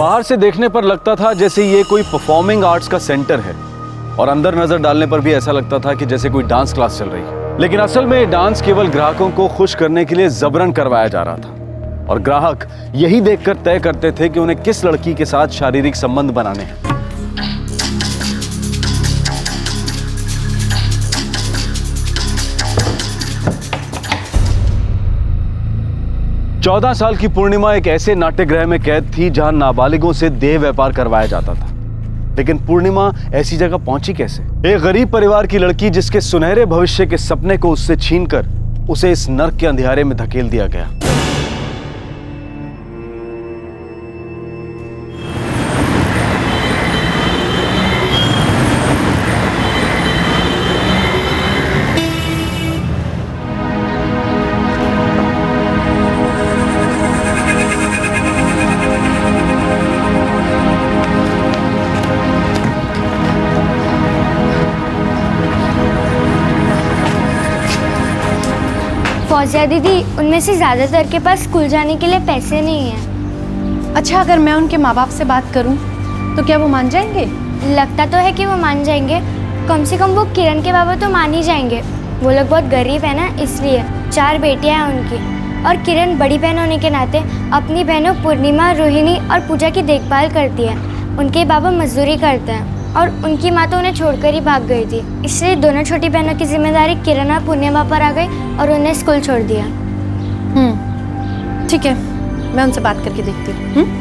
बाहर से देखने पर लगता था जैसे ये कोई परफॉर्मिंग आर्ट्स का सेंटर है और अंदर नजर डालने पर भी ऐसा लगता था कि जैसे कोई डांस क्लास चल रही है। लेकिन असल में ये डांस केवल ग्राहकों को खुश करने के लिए जबरन करवाया जा रहा था और ग्राहक यही देखकर तय करते थे कि उन्हें किस लड़की के साथ शारीरिक संबंध बनाने हैं। 14 साल की पूर्णिमा एक ऐसे नाट्यगृह में कैद थी जहां नाबालिगों से देह व्यापार करवाया जाता था। लेकिन पूर्णिमा ऐसी जगह पहुंची कैसे? एक गरीब परिवार की लड़की जिसके सुनहरे भविष्य के सपने को उससे छीनकर उसे इस नर्क के अंधियारे में धकेल दिया गया। फौजिया दीदी, उनमें से ज़्यादातर के पास स्कूल जाने के लिए पैसे नहीं हैं। अच्छा, अगर मैं उनके माँ बाप से बात करूं तो क्या वो मान जाएंगे? लगता तो है कि वो मान जाएंगे। कम से कम वो किरण के बाबा तो मान ही जाएंगे। वो लोग बहुत गरीब है ना, इसलिए 4 बेटियां हैं उनकी और किरण बड़ी बहन होने के नाते अपनी बहनों पूर्णिमा, रोहिणी और पूजा की देखभाल करती है। उनके बाबा मजदूरी करते हैं और उनकी माँ तो उन्हें छोड़कर ही भाग गई थी, इसलिए दोनों छोटी बहनों की जिम्मेदारी किरण और पूर्णिमा पर आ गई और उन्हें स्कूल छोड़ दिया। ठीक है, मैं उनसे बात करके देखती हूँ।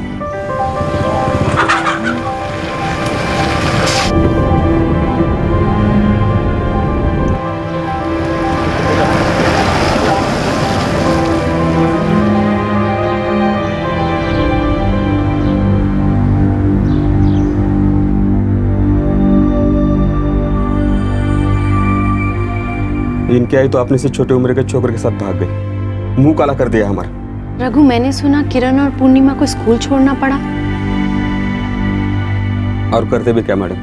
इनके आई तो आपने से छोटे उम्र के छोकरे के साथ भाग गई, मुंह काला कर दिया हमारा। रघु, मैंने सुना किरण और पूर्णिमा को स्कूल छोड़ना पड़ा। और करते भी क्या मैडम,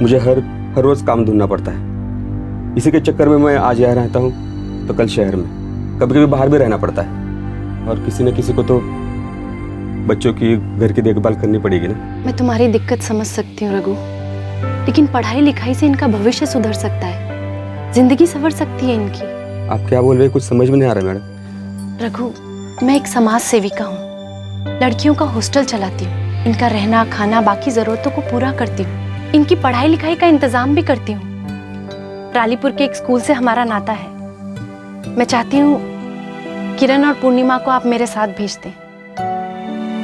मुझे हर रोज काम ढूंढना पड़ता है। इसी के चक्कर में मैं आज यहाँ रहता हूँ तो कल शहर में, कभी कभी बाहर भी रहना पड़ता है। और किसी न किसी को तो बच्चों की, घर की देखभाल करनी पड़ेगी ना। मैं तुम्हारी दिक्कत समझ सकती हूँ रघु, लेकिन पढ़ाई लिखाई से इनका भविष्य सुधर सकता है, जिंदगी संवर सकती है इनकी। आप क्या बोल रहे हैं, कुछ समझ में नहीं आ रहा मैडम। रघु, मैं एक समाज सेविका हूँ, लड़कियों का हॉस्टल चलाती हूँ, इनका रहना खाना बाकी जरूरतों को पूरा करती हूँ, इनकी पढ़ाई लिखाई का इंतजाम भी करती हूँ। रालीपुर के एक स्कूल से हमारा नाता है। मैं चाहती हूँ किरण और पूर्णिमा को आप मेरे साथ भेज दें,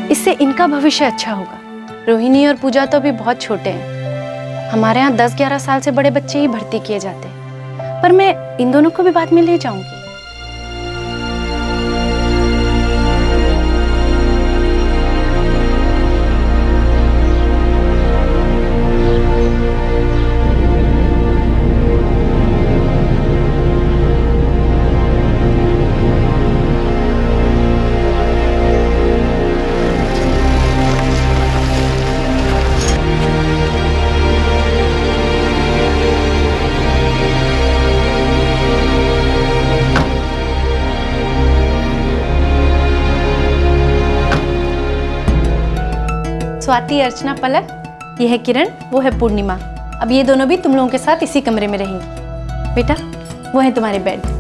इससे इनका भविष्य अच्छा होगा। रोहिणी और पूजा तो अभी बहुत छोटे हैं, हमारे यहाँ 10-11 साल से बड़े बच्चे ही भर्ती किए जाते हैं, पर मैं इन दोनों को भी बाद में ले जाऊंगी। स्वाति, अर्चना, पलक, ये है किरण, वो है पूर्णिमा। अब ये दोनों भी तुम लोगों के साथ इसी कमरे में रहेंगी। बेटा, वो है तुम्हारे बेड।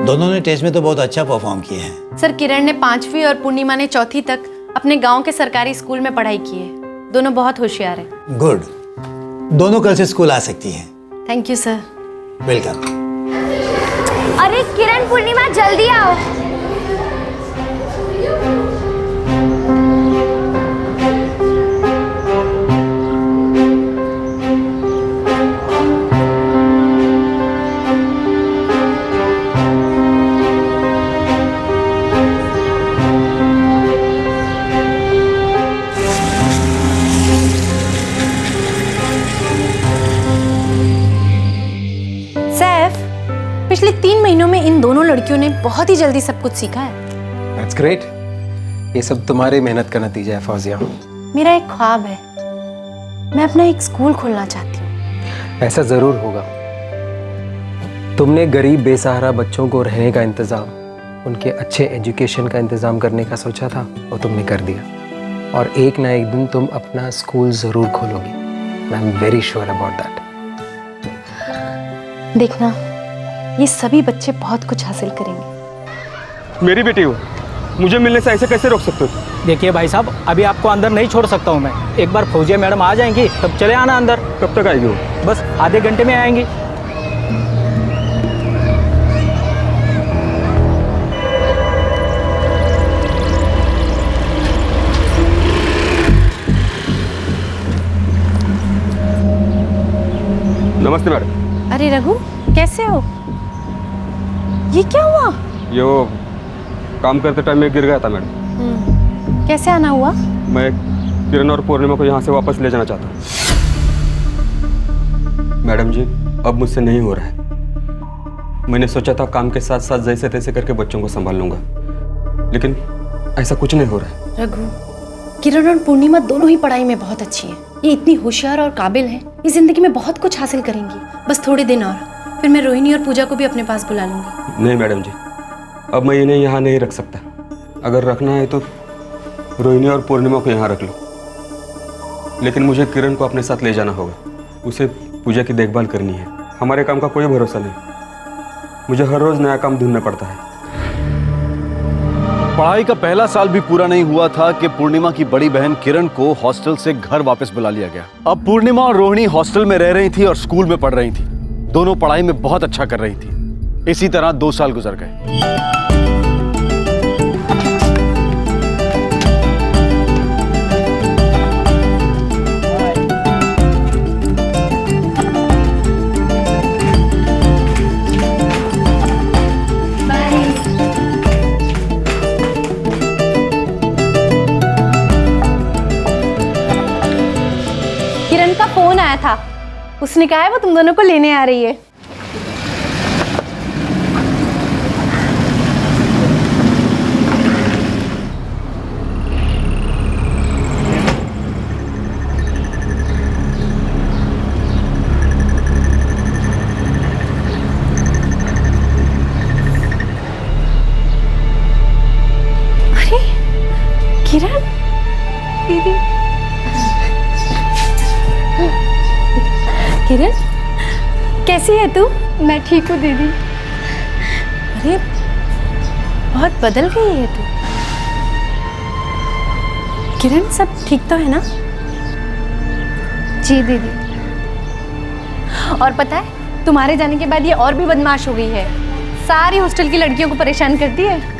दोनों ने टेस्ट में तो बहुत अच्छा परफॉर्म किए हैं। सर, किरण ने 5वीं और पूर्णिमा ने 4थी तक अपने गांव के सरकारी स्कूल में पढ़ाई की है। दोनों बहुत होशियार हैं। गुड, दोनों कल से स्कूल आ सकती हैं। Thank you sir. वेलकम। अरे किरण, पूर्णिमा, जल्दी आओ। लड़कियों ने बहुत ही जल्दी सब कुछ सीखा है। That's great. ये सब तुम्हारी मेहनत का नतीजा है फौजिया। मेरा एक ख्वाब है, मैं अपना एक स्कूल खोलना चाहती हूँ। ऐसा जरूर होगा। तुमने गरीब बेसहारा बच्चों को रहने का इंतजाम, उनके अच्छे एजुकेशन का इंतजाम करने का सोचा था और तुमने कर दिया। और एक ना एक दिन तुम अपना स्कूल जरूर खोलोगी। I am very sure about that. देखना, ये सभी बच्चे बहुत कुछ हासिल करेंगे। मेरी बेटी हो, मुझे मिलने से ऐसे कैसे रोक सकते हो? देखिए भाई साहब, अभी आपको अंदर नहीं छोड़ सकता हूँ मैं। एक बार फौजिया मैडम आ जाएंगी तब चले आना अंदर। कब तक आएगी वो? बस आधे घंटे में आएंगी। नमस्ते मैडम। अरे रघु, कैसे हो? ये क्या हुआ? ये वो काम करते टाइम में गिर गया था मैडम। कैसे आना हुआ? मैं किरण और पूर्णिमा को यहाँ से वापस ले जाना चाहता हूँ। मैडम जी, अब मुझसे नहीं हो रहा है। मैंने सोचा था काम के साथ साथ जैसे तैसे करके बच्चों को संभाल लूंगा, लेकिन ऐसा कुछ नहीं हो रहा है। रघु, किरण और पूर्णिमा दोनों ही पढ़ाई में बहुत अच्छी हैं। ये इतनी होशियार और काबिल हैं, ये जिंदगी में बहुत कुछ हासिल करेंगी। बस थोड़े दिन और, फिर मैं रोहिणी और पूजा को भी अपने पास बुला लूंगी। नहीं मैडम जी, अब मैं इन्हें यहाँ नहीं रख सकता। अगर रखना है तो रोहिणी और पूर्णिमा को यहाँ रख लो, लेकिन मुझे किरण को अपने साथ ले जाना होगा। उसे पूजा की देखभाल करनी है। हमारे काम का कोई भरोसा नहीं, मुझे हर रोज नया काम ढूंढना पड़ता है। पढ़ाई का पहला साल भी पूरा नहीं हुआ था कि पूर्णिमा की बड़ी बहन किरण को हॉस्टल से घर वापस बुला लिया गया। अब पूर्णिमा और रोहिणी हॉस्टल में रह रही थी और स्कूल में पढ़ रही थी। दोनों पढ़ाई में बहुत अच्छा कर रही थी। इसी तरह 2 साल गुजर गए। किरण का फोन आया था, उसने कहा है वो तुम दोनों को लेने आ रही है। अरे किरण दीदी, किरण कैसी है तू? मैं ठीक हूँ दीदी। अरे बहुत बदल गई है तू। किरण, सब ठीक तो है ना? जी दीदी। और पता है, तुम्हारे जाने के बाद ये और भी बदमाश हो गई है। सारी हॉस्टल की लड़कियों को परेशान करती है।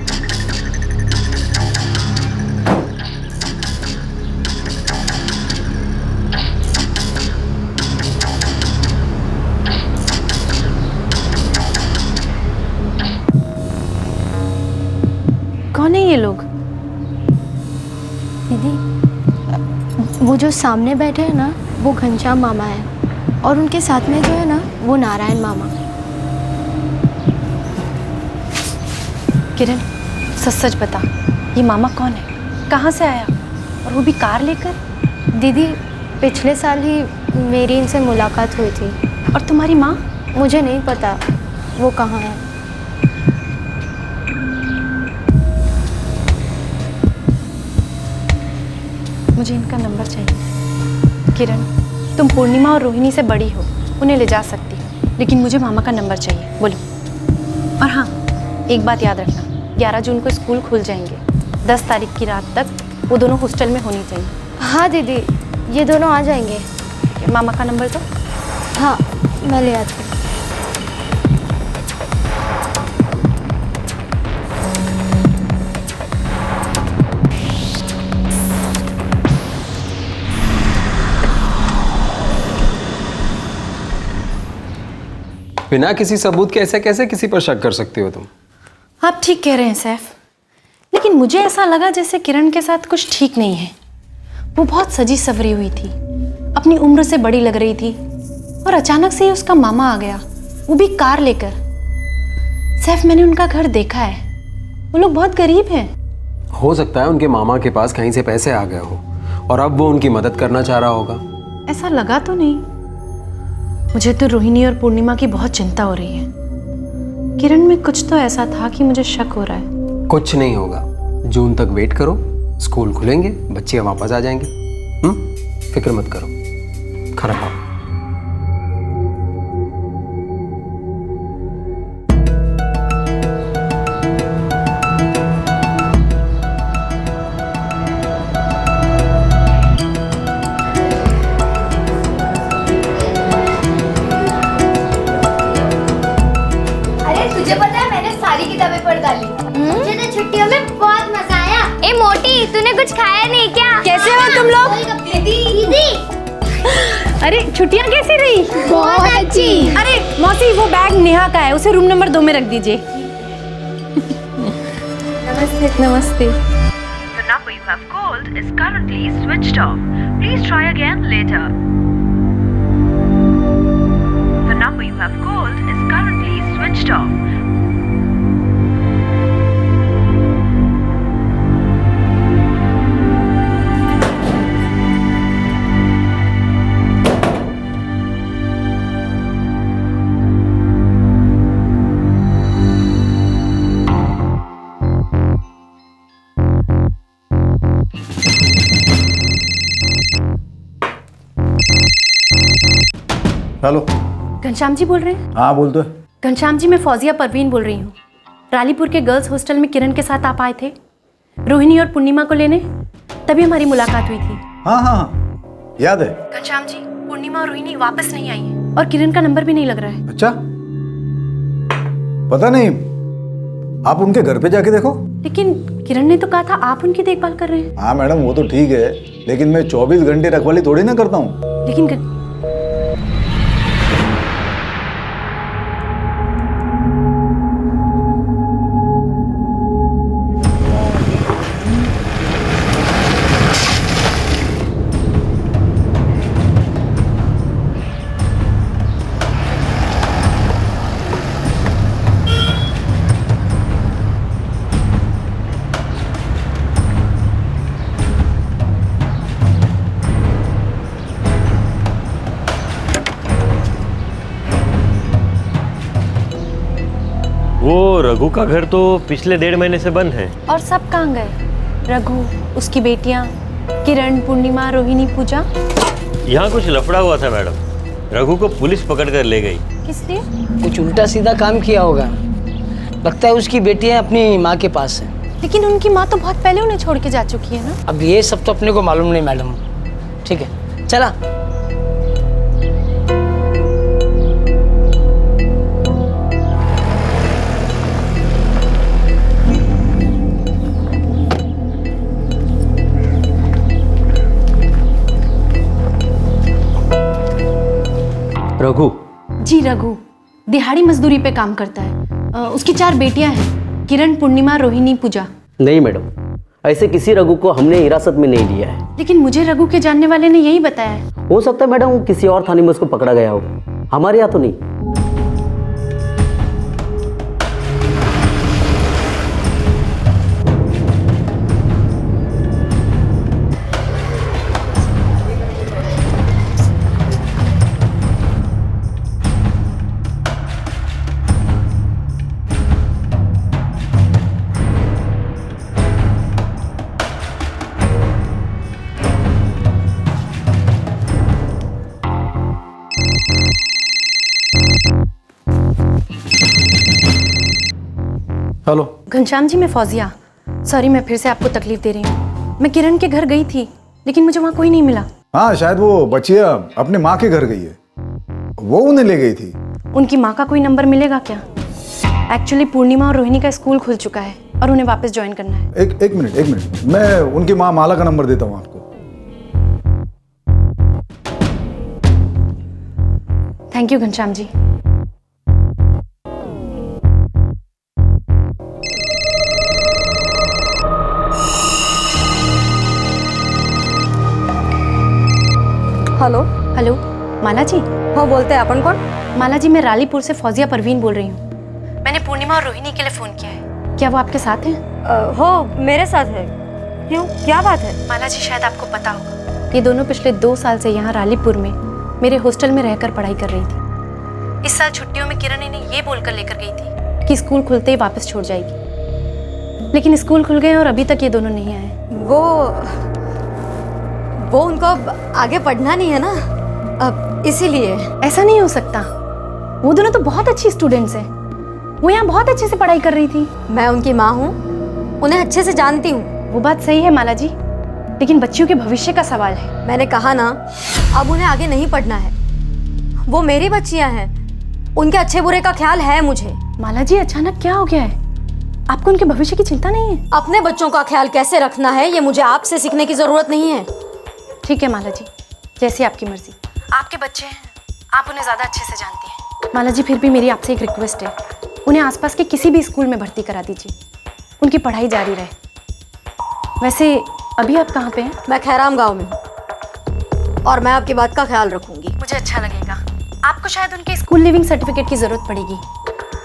कौन है ये लोग? दीदी, वो जो सामने बैठे हैं ना, वो घनश्याम मामा है, और उनके साथ में जो है ना, वो नारायण मामा। किरण, सच सच बता, ये मामा कौन है? कहाँ से आया? और वो भी कार लेकर? दीदी, पिछले साल ही मेरी इनसे मुलाकात हुई थी। और तुम्हारी माँ? मुझे नहीं पता वो कहाँ है। मुझे इनका नंबर चाहिए। किरण, तुम पूर्णिमा और रोहिणी से बड़ी हो, उन्हें ले जा सकती हो, लेकिन मुझे मामा का नंबर चाहिए। बोलो। और हाँ, एक बात याद रखना, 11 जून को स्कूल खुल जाएंगे। 10 तारीख की रात तक वो दोनों हॉस्टल में होनी चाहिए। हाँ दीदी, ये दोनों आ जाएंगे। मामा का नंबर तो? हाँ, मैं ले आती हूँ। बिना किसी सबूत के ऐसे कैसे किसी पर शक कर सकती हो तुम? आप ठीक कह रहे हैं सैफ, लेकिन मुझे ऐसा लगा जैसे किरण के साथ कुछ ठीक नहीं है। वो बहुत सजी सवरी हुई थी, अपनी उम्र से बड़ी लग रही थी, और अचानक से ही उसका मामा आ गया, वो भी कार लेकर। सैफ, मैंने उनका घर देखा है, वो लोग बहुत गरीब हैं। हो सकता है उनके मामा के पास कहीं से पैसे आ गए हो और अब वो उनकी मदद करना चाह रहा होगा। ऐसा लगा तो नहीं। मुझे तो रोहिणी और पूर्णिमा की बहुत चिंता हो रही है। किरण में कुछ तो ऐसा था कि मुझे शक हो रहा है। कुछ नहीं होगा, जून तक वेट करो, स्कूल खुलेंगे, बच्चे वापस आ जाएंगे। फिक्र मत करो, खाना खाओ। अरे तुझे पता है मैंने सारी किताबें पढ़ डाली। मुझे तो छुट्टियों में बहुत मजा आया। ए मोटी, तूने कुछ खाया नहीं क्या? कैसे हो तुम लोग? दीदी अरे छुट्टियां कैसी रही? बहुत अच्छी। अरे मौसी, वो बैग नेहा का है, उसे रूम नंबर 2 में रख दीजिए। नमस्ते। नमस्ते। The number you have called is currently switched off. Please try again later. The number you have called is currently switched off. Hello. Ghanshyam ji बोल रहे हैं? हाँ बोल तो। घनश्याम जी, मैं फौजिया परवीन बोल रही हूँ। रालीपुर के गर्ल्स हॉस्टल में किरण के साथ आप आए थे रोहिणी और पूर्णिमा को लेने, तभी हमारी मुलाकात हुई थी। हाँ हाँ हाँ, याद है। घनश्याम जी, पूर्णिमा और रोहिणी वापस नहीं आई है और किरण का नंबर भी नहीं लग रहा है। अच्छा, पता नहीं, आप उनके घर पे जाके देखो। लेकिन किरण ने तो कहा था आप उनकी देखभाल कर रहे हैं। हाँ मैडम, वो तो ठीक है, लेकिन मैं 24 घंटे रखवाली थोड़ी ना करता हूँ। लेकिन वो रघु का घर तो पिछले 1.5 महीने से बंद है। और सब कहाँ गए? रघु, उसकी बेटियां, किरण, पूर्णिमा, रोहिणी, पूजा। यहाँ कुछ लफड़ा हुआ था मैडम, रघु को पुलिस पकड़ कर ले गई। किस लिए? कुछ उल्टा सीधा काम किया होगा, लगता है उसकी बेटियां अपनी माँ के पास है। लेकिन उनकी माँ तो बहुत पहले उन्हें छोड़ के जा चुकी है ना। अब ये सब तो अपने को मालूम नहीं मैडम। ठीक है, चला। रघु? जी, रघु दिहाड़ी मजदूरी पे काम करता है। उसकी 4 बेटियां हैं, किरण, पूर्णिमा, रोहिणी, पूजा। नहीं मैडम, ऐसे किसी रघु को हमने हिरासत में नहीं लिया है। लेकिन मुझे रघु के जानने वाले ने यही बताया है। हो सकता है मैडम किसी और थाने में उसको पकड़ा गया हो, हमारे यहाँ तो नहीं। हेलो। घनश्याम जी, मैं फौजिया। सॉरी, मैं फिर से आपको तकलीफ दे रही हूँ। मैं किरण के घर गई थी, लेकिन मुझे वहाँ कोई नहीं मिला। हाँ, शायद वो बच्चिया अपने माँ के घर गई है, वो उन्हें ले गई थी। उनकी माँ का कोई नंबर मिलेगा क्या? एक्चुअली पूर्णिमा और रोहिणी का स्कूल खुल चुका है और उन्हें वापस ज्वाइन करना है। एक मिनट, मैं उनकी माँ माला का नंबर देता हूँ आपको। Thank you Ghanshyam ji. Hello. Hello, Mala ji? हाँ बोलते हैं, अपन कौन? माला जी, मैं रालीपुर से फौजिया परवीन बोल रही हूँ। मैंने पूर्णिमा पूर्णिमा और रोहिणी के लिए फोन किया है। क्या वो आपके साथ हैं? हो, मेरे साथ है। क्यों, क्या बात है? माला जी, शायद आपको पता होगा, ये दोनों पिछले 2 साल से यहाँ रालीपुर में मेरे हॉस्टल में रहकर पढ़ाई कर रही थी। इस साल छुट्टियों में किरण इन्हें ये बोलकर लेकर गई थी कि स्कूल खुलते ही वापस छोड़ जाएगी, लेकिन स्कूल खुल गए और अभी तक ये दोनों नहीं आए। वो उनको अब आगे पढ़ना नहीं है ना, अब इसीलिए। ऐसा नहीं हो सकता, वो दोनों तो बहुत अच्छी स्टूडेंट्स हैं। वो यहाँ बहुत अच्छे से पढ़ाई कर रही थी। मैं उनकी माँ हूँ, उन्हें अच्छे से जानती हूँ। वो बात सही है माला जी, लेकिन बच्चियों के भविष्य का सवाल है। मैंने कहा ना, अब उन्हें आगे नहीं पढ़ना है। वो मेरी बच्चियां हैं, उनके अच्छे बुरे का ख्याल है मुझे। माला जी, अचानक क्या हो गया है? आपको उनके भविष्य की चिंता नहीं है? अपने बच्चों का ख्याल कैसे रखना है ये मुझे आपसे सीखने की जरूरत नहीं है। ठीक है माला जी, जैसी आपकी मर्जी। आपके बच्चे हैं, आप उन्हें ज्यादा अच्छे से जानती हैं। माला जी, फिर भी मेरी आपसे एक रिक्वेस्ट है, उन्हें आसपास के किसी भी स्कूल में भर्ती करा दीजिए, उनकी पढ़ाई जारी रहे। वैसे अभी आप कहाँ पे हैं? मैं खैराम गांव में हूँ और मैं आपकी बात का ख्याल रखूंगी। मुझे अच्छा लगेगा। आपको शायद उनके स्कूल लिविंग सर्टिफिकेट की जरूरत पड़ेगी,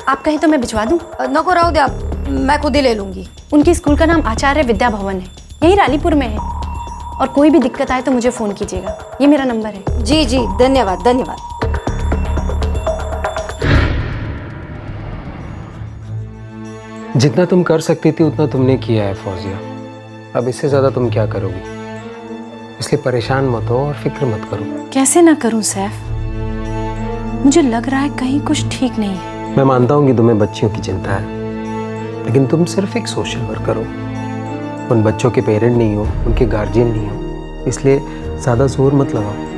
आप कहें तो मैं भिजवा दूँ? नको रहो दे, आप, मैं खुद ही ले लूंगी। उनकी स्कूल का नाम आचार्य विद्या भवन है, यही रालीपुर में है। और कोई भी दिक्कत आए तो मुझे फ़ोन कीजिएगा, ये मेरा नंबर है। जी जी, धन्यवाद धन्यवाद। जितना तुम कर सकती थी उतना तुमने किया है फौजिया, अब इससे ज़्यादा तुम क्या करोगी? इसलिए परेशान मत हो और फिक्र मत करो। कैसे ना करूं सैफ, मुझे लग रहा है कहीं कुछ ठीक नहीं है। मैं मानता हूँ कि तुम्हें बच्चियों की चिंता है, लेकिन तुम सिर्फ एक सोशल वर्कर हो, उन बच्चों के पेरेंट नहीं हो, उनके गार्जियन नहीं हो, इसलिए ज़्यादा जोर मत लगाओ।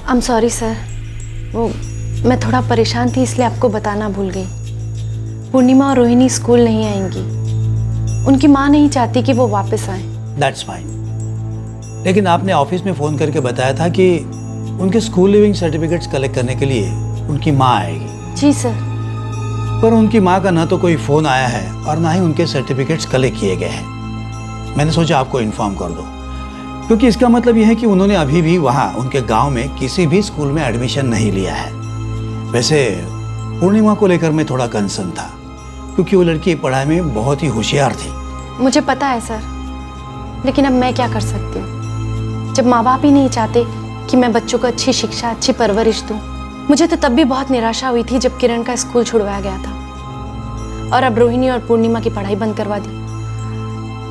I'm sorry सर, वो मैं थोड़ा परेशान थी इसलिए आपको बताना भूल गई। पूर्णिमा और रोहिणी स्कूल नहीं आएंगी, उनकी माँ नहीं चाहती कि वो वापस आए। That's fine। लेकिन आपने ऑफिस में फ़ोन करके बताया था कि उनके स्कूल लिविंग सर्टिफिकेट्स कलेक्ट करने के लिए उनकी माँ आएगी। जी सर। पर उनकी माँ का ना तो कोई फ़ोन आया है और ना ही उनके सर्टिफिकेट्स कलेक्ट किए गए हैं। मैंने सोचा आपको इन्फॉर्म कर दो, क्योंकि इसका मतलब यह है कि उन्होंने अभी भी वहाँ उनके गांव में किसी भी स्कूल में एडमिशन नहीं लिया है। वैसे पूर्णिमा को लेकर मैं थोड़ा कंसर्न था, क्योंकि वो लड़की पढ़ाई में बहुत ही होशियार थी। मुझे पता है सर, लेकिन अब मैं क्या कर सकती हूँ? जब माँ बाप ही नहीं चाहते कि मैं बच्चों को अच्छी शिक्षा, अच्छी परवरिश दूँ। मुझे तो तब भी बहुत निराशा हुई थी जब किरण का स्कूल छुड़वाया गया था, और अब रोहिणी और पूर्णिमा की पढ़ाई बंद करवा दी।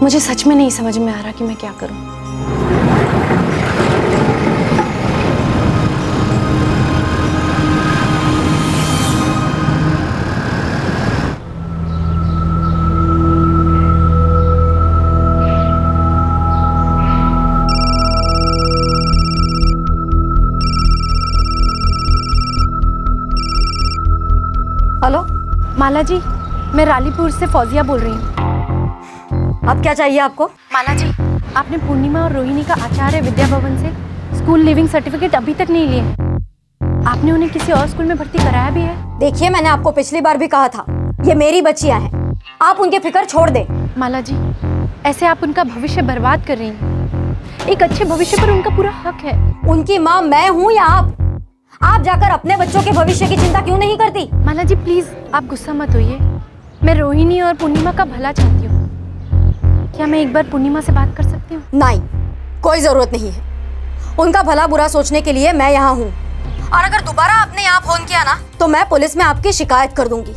मुझे सच में नहीं समझ में आ रहा कि मैं क्या करूँ। हेलो माला जी, मैं रालीपुर से फौजिया बोल रही हूँ। अब क्या चाहिए आपको? माला जी, आपने पूर्णिमा और रोहिणी का आचार्य विद्या भवन से स्कूल लिविंग सर्टिफिकेट अभी तक नहीं लिए। आपने उन्हें किसी और स्कूल में भर्ती कराया भी है? देखिए, मैंने आपको पिछली बार भी कहा था, ये मेरी बच्चियां हैं, आप उनके फिक्र छोड़ दें। माला जी, ऐसे आप उनका भविष्य बर्बाद कर रही हैं। एक अच्छे भविष्य पर उनका पूरा हक है। उनकी माँ मैं हूँ या आप जाकर अपने बच्चों के भविष्य की चिंता क्यों नहीं करती? माला जी प्लीज, आप गुस्सा मत होइए। मैं रोहिणी और पूर्णिमा का भला चाहती हूँ। क्या मैं एक बार पूर्णिमा से बात कर सकती हूँ? नहीं, कोई जरूरत नहीं है। उनका भला बुरा सोचने के लिए मैं यहाँ हूँ, और अगर दोबारा आपने यहाँ फोन किया ना तो मैं पुलिस में आपकी शिकायत कर दूंगी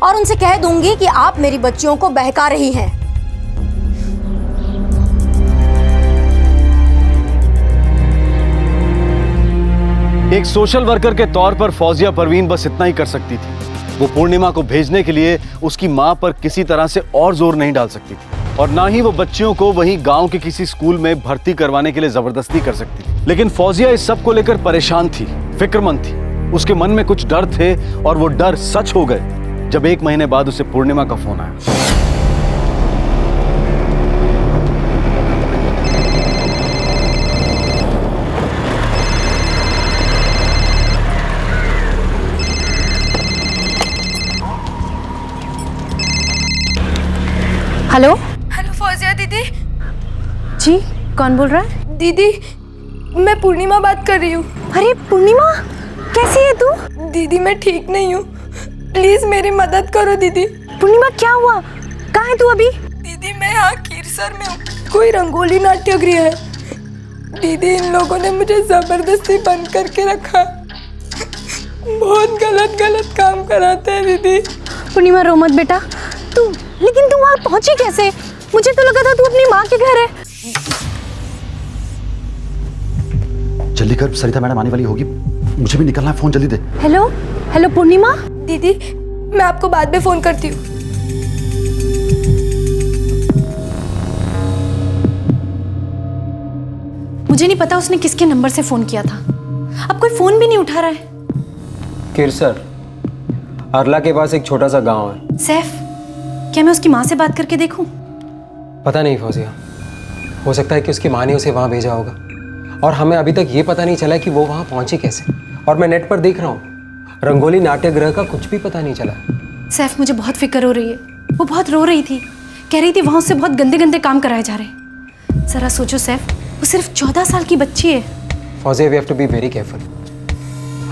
और उनसे कह दूंगी कि आप मेरी बच्चियों को बहका रही हैं। एक सोशल वर्कर के तौर पर फौजिया परवीन बस इतना ही कर सकती थी। वो पूर्णिमा को भेजने के लिए उसकी मां पर किसी तरह से और जोर नहीं डाल सकती थी, और ना ही वो बच्चियों को वहीं गांव के किसी स्कूल में भर्ती करवाने के लिए जबरदस्ती कर सकती थी। लेकिन फौजिया इस सब को लेकर परेशान थी, फिक्रमंद थी। उसके मन में कुछ डर थे, और वो डर सच हो गए जब 1 महीने बाद उसे पूर्णिमा का फोन आया। हेलो हेलो फौजिया दीदी। जी, कौन बोल रहा है? दीदी मैं पूर्णिमा बात कर रही हूँ। अरे पूर्णिमा, कैसी है तू? दीदी मैं ठीक नहीं हूँ, प्लीज मेरी मदद करो दीदी। पूर्णिमा क्या हुआ? कहाँ है तू अभी? दीदी मैं यहाँ कीरसर में हूँ, कोई रंगोली नाट्यगृह है। दीदी इन लोगों ने मुझे जबरदस्ती बंद करके रखा, बहुत गलत गलत काम कराते हैं दीदी। पूर्णिमा रो मत बेटा, लेकिन तू वहाँ पहुंची कैसे? मुझे तो लगा था तू अपनी माँ के घर है। जल्दी कर, सरिता मैडम आने वाली होगी, मुझे भी निकलना है, फोन जल्दी दे। हेलो हेलो पूर्णिमा। दीदी मैं आपको बाद में फोन करती हूँ। मुझे नहीं पता उसने किसके नंबर से फोन किया था, अब कोई फोन भी नहीं उठा रहा है। किरसर, अरला के पास एक छोटा सा गांव है। सैफ, क्या मैं उसकी माँ से बात करके देखूं? पता नहीं फौजिया, हो सकता है कि उसकी माँ ने उसे वहाँ भेजा होगा, और हमें अभी तक ये पता नहीं चला कि वो वहाँ पहुँची कैसे। और मैं नेट पर देख रहा हूँ, रंगोली नाट्यगृह का कुछ भी पता नहीं चला। सैफ मुझे बहुत फिक्र हो रही है, वो बहुत रो रही थी, कह रही थी वहाँ उससे बहुत गंदे गंदे काम कराए जा रहे। जरा सोचो सैफ, वो सिर्फ 14 साल की बच्ची है। Fauzia, we have to be very careful.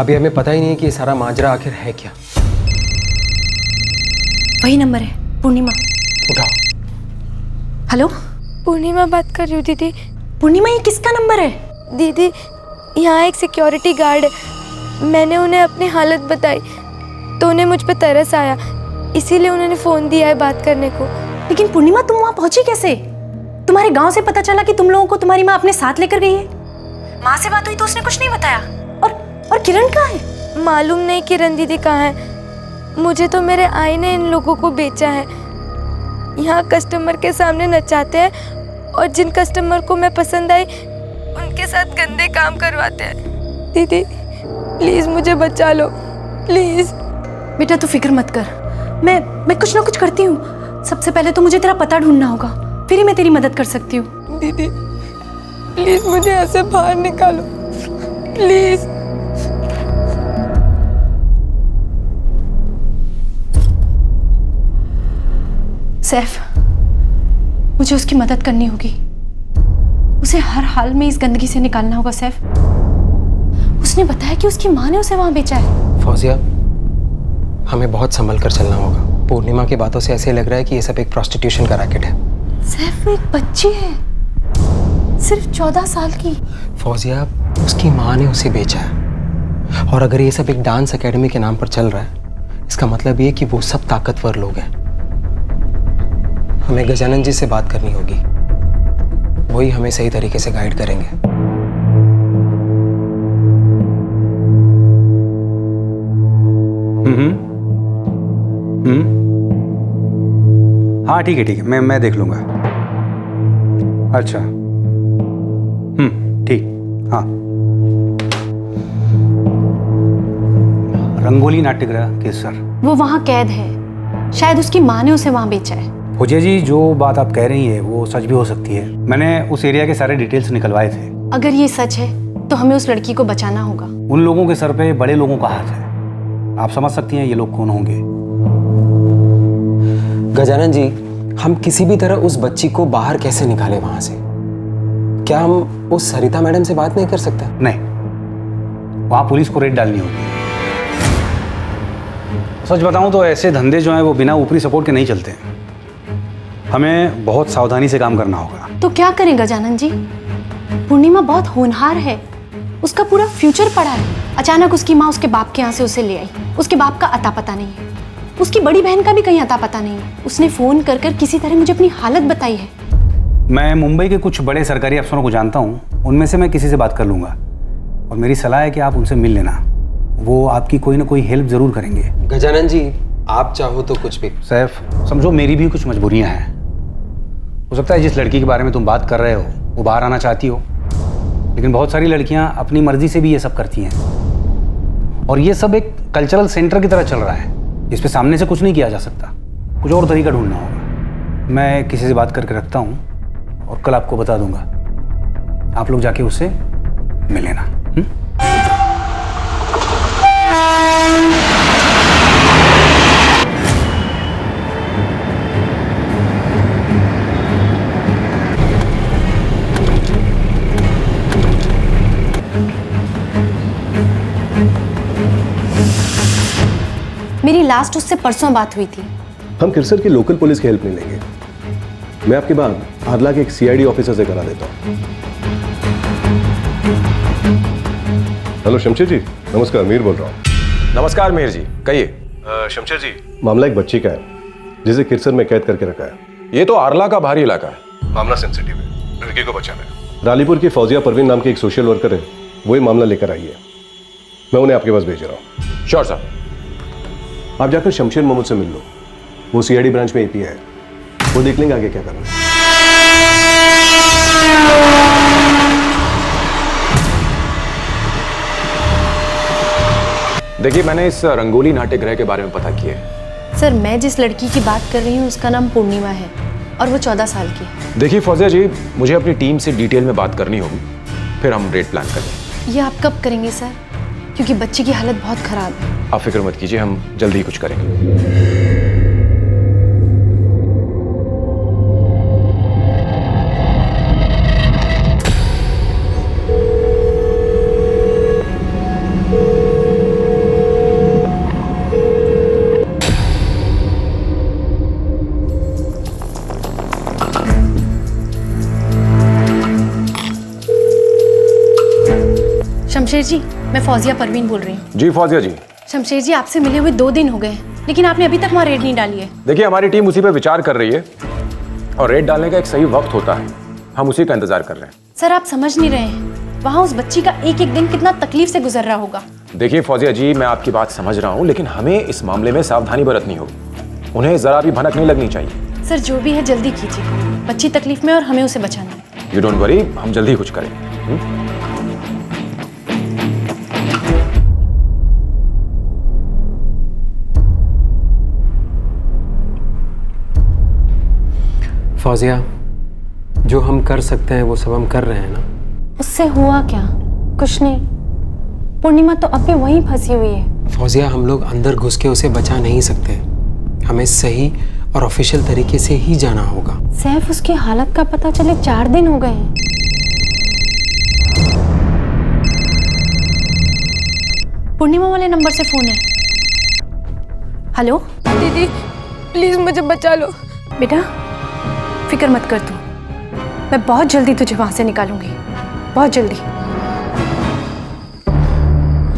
अभी हमें पता ही नहीं कि ये सारा माजरा आखिर है क्या। वही नंबर है, पूर्णिमा। उठाओ। हेलो, पूर्णिमा बात कर रही हूँ दीदी। पूर्णिमा, ये किसका नंबर है? दीदी यहाँ एक सिक्योरिटी गार्ड है, मैंने उन्हें अपनी हालत बताई तो उन्हें मुझ पर तरस आया, इसीलिए उन्होंने फ़ोन दिया है बात करने को। लेकिन पूर्णिमा तुम वहाँ पहुँची कैसे? तुम्हारे गांव से पता चला कि तुम लोगों को तुम्हारी माँ अपने साथ लेकर गई है। माँ से बात हुई तो उसने कुछ नहीं बताया। और किरण कहाँ है? मालूम नहीं किरण दीदी कहाँ है, मुझे तो मेरे आई ने इन लोगों को बेचा है। यहाँ कस्टमर के सामने नचाते हैं और जिन कस्टमर को मैं पसंद आई उनके साथ गंदे काम करवाते हैं। दीदी प्लीज़ मुझे बचा लो, प्लीज़। बेटा तू फिक्र मत कर, मैं कुछ ना कुछ करती हूँ। सबसे पहले तो मुझे तेरा पता ढूंढना होगा, फिर ही मैं तेरी मदद कर सकती हूँ। दीदी प्लीज़ मुझे ऐसे बाहर निकालो, प्लीज़। सैफ, मुझे उसकी मदद करनी होगी, उसे हर हाल में इस गंदगी से निकालना होगा। सैफ, उसने बताया कि उसकी माँ ने उसे वहां बेचा है। फौजिया, हमें बहुत संभल कर चलना होगा। पूर्णिमा की बातों से ऐसे लग रहा है कि ये सब एक प्रोस्टिट्यूशन का रैकेट है। सैफ, वो एक बच्ची है, सिर्फ 14 साल की। फौजिया, उसकी माँ ने उसे बेचा है, और अगर ये सब एक डांस एकेडमी के नाम पर चल रहा है, इसका मतलब ये कि वो सब ताकतवर लोग हैं। हमें गजानन जी से बात करनी होगी, वही हमें सही तरीके से गाइड करेंगे। हाँ ठीक है, मैं देख लूंगा। अच्छा, ठीक। हाँ, रंगोली नाट्यगृह केसर। वो वहाँ कैद है, शायद उसकी माँ ने उसे वहाँ बेचा है। फौजिया जी, जो बात आप कह रही हैं वो सच भी हो सकती है। मैंने उस एरिया के सारे डिटेल्स निकलवाए थे। अगर ये सच है तो हमें उस लड़की को बचाना होगा। उन लोगों के सर पे बड़े लोगों का हाथ है, आप समझ सकती हैं ये लोग कौन होंगे। गजानन जी, हम किसी भी तरह उस बच्ची को बाहर कैसे निकालें वहां से? क्या हम उस सरिता मैडम से बात नहीं कर सकते? नहीं, वहां पुलिस को रेड डालनी होगी। सच बताऊं तो ऐसे धंधे जो हैं वो बिना ऊपरी सपोर्ट के नहीं चलते हैं। हमें बहुत सावधानी से काम करना होगा। तो क्या करें गजानन जी? पूर्णिमा बहुत होनहार है, उसका पूरा फ्यूचर पड़ा है। अचानक उसकी माँ उसके बाप के यहाँ से उसे ले आई, उसके बाप का अता पता नहीं है, उसकी बड़ी बहन का भी कहीं अता पता नहीं है। उसने फोन कर कर किसी तरह मुझे अपनी हालत बताई है। मैं मुंबई के कुछ बड़े सरकारी अफसरों को जानता हूँ, उनमें से मैं किसी से बात कर लूँगा, और मेरी सलाह है कि आप उनसे मिल लेना, वो आपकी कोई ना कोई हेल्प ज़रूर करेंगे। गजानन जी, आप चाहो तो कुछ भी। सैफ, समझो मेरी भी कुछ मजबूरियाँ हैं। हो सकता है जिस लड़की के बारे में तुम बात कर रहे हो वो बाहर आना चाहती हो, लेकिन बहुत सारी लड़कियां अपनी मर्जी से भी ये सब करती हैं, और ये सब एक कल्चरल सेंटर की तरह चल रहा है, इस पे सामने से कुछ नहीं किया जा सकता। कुछ और तरीका ढूंढना होगा। मैं किसी से बात करके रखता हूँ और कल आपको बता दूंगा, आप लोग जाके उससे मिल लेना। लास्ट उससे परसों बात हुई थी। हम किरसर की लोकल पुलिस की हेल्प नहीं लेंगे। मैं आपकी बात आरला के एक सीआईडी ऑफिसर से करा देता हूँ। हेलो शमशेर जी, नमस्कार, मीर बोल रहा हूँ। नमस्कार मीर जी, कहिए। शमशेर जी, मामला एक बच्ची का है जिसे किरसर में कैद करके रखा है। ये तो आरला का भारी इलाका है। मामला सेंसिटिव है, लड़की को बचाना है। रालीपुर की फौजिया परवीन नाम की एक सोशल वर्कर है, वही मामला लेकर आई है। मैं उन्हें आपके पास भेज रहा हूँ। Sure sir. आप जाकर शमशेर मोहम्मद से मिल लो, वो सीआईडी ब्रांच में एपी है, वो देख लेंगे आगे क्या करना है। देखिए, मैंने इस रंगोली नाट्यगृह के बारे में पता किया है। सर, मैं जिस लड़की की बात कर रही हूँ उसका नाम पूर्णिमा है और वो 14 साल की है। देखिए फौजिया जी, मुझे अपनी टीम से डिटेल में बात करनी होगी, फिर हम रेट प्लान करें। ये आप कब करेंगे सर? क्योंकि बच्ची की हालत बहुत खराब है। आप फिक्र मत कीजिए, हम जल्दी ही कुछ करेंगे। शमशेर जी, मैं फौजिया परवीन बोल रही हूँ। जी फौजिया जी। शमशेर जी, आपसे मिले हुए 2 दिन हो गए हैं, लेकिन आपने अभी तक वहाँ रेड नहीं डाली है। देखिए, हमारी टीम उसी पे विचार कर रही है और रेड डालने का एक सही वक्त होता है, हम उसी का इंतजार कर रहे हैं। सर, आप समझ नहीं रहे हैं, वहाँ उस बच्ची का एक एक दिन कितना तकलीफ से गुजर रहा होगा। देखिए फौजिया जी, मैं आपकी बात समझ रहा हूँ, लेकिन हमें इस मामले में सावधानी बरतनी होगी। उन्हें जरा भी भनक नहीं लगनी चाहिए। सर, जो भी है जल्दी कीजिए, बच्ची तकलीफ में और हमें उसे बचाना है। यू डोंट वरी, हम जल्दी कुछ करेंगे। फौजिया, जो हम कर सकते हैं वो सब हम कर रहे हैं ना। उससे हुआ क्या? कुछ नहीं। पूर्णिमा तो अब भी वहीं फंसी हुई है। फौजिया, हम लोग अंदर घुस के उसे बचा नहीं सकते, हमें सही और ऑफिशियल तरीके से ही जाना होगा। सैफ, उसकी हालत का पता चले 4 दिन हो गए हैं। पूर्णिमा वाले नंबर से फोन है। हेलो दीदी, प्लीज मुझे बचा लो। बेटा, फिक्र मत कर तू, मैं बहुत जल्दी तुझे वहां से निकालूंगी, बहुत जल्दी।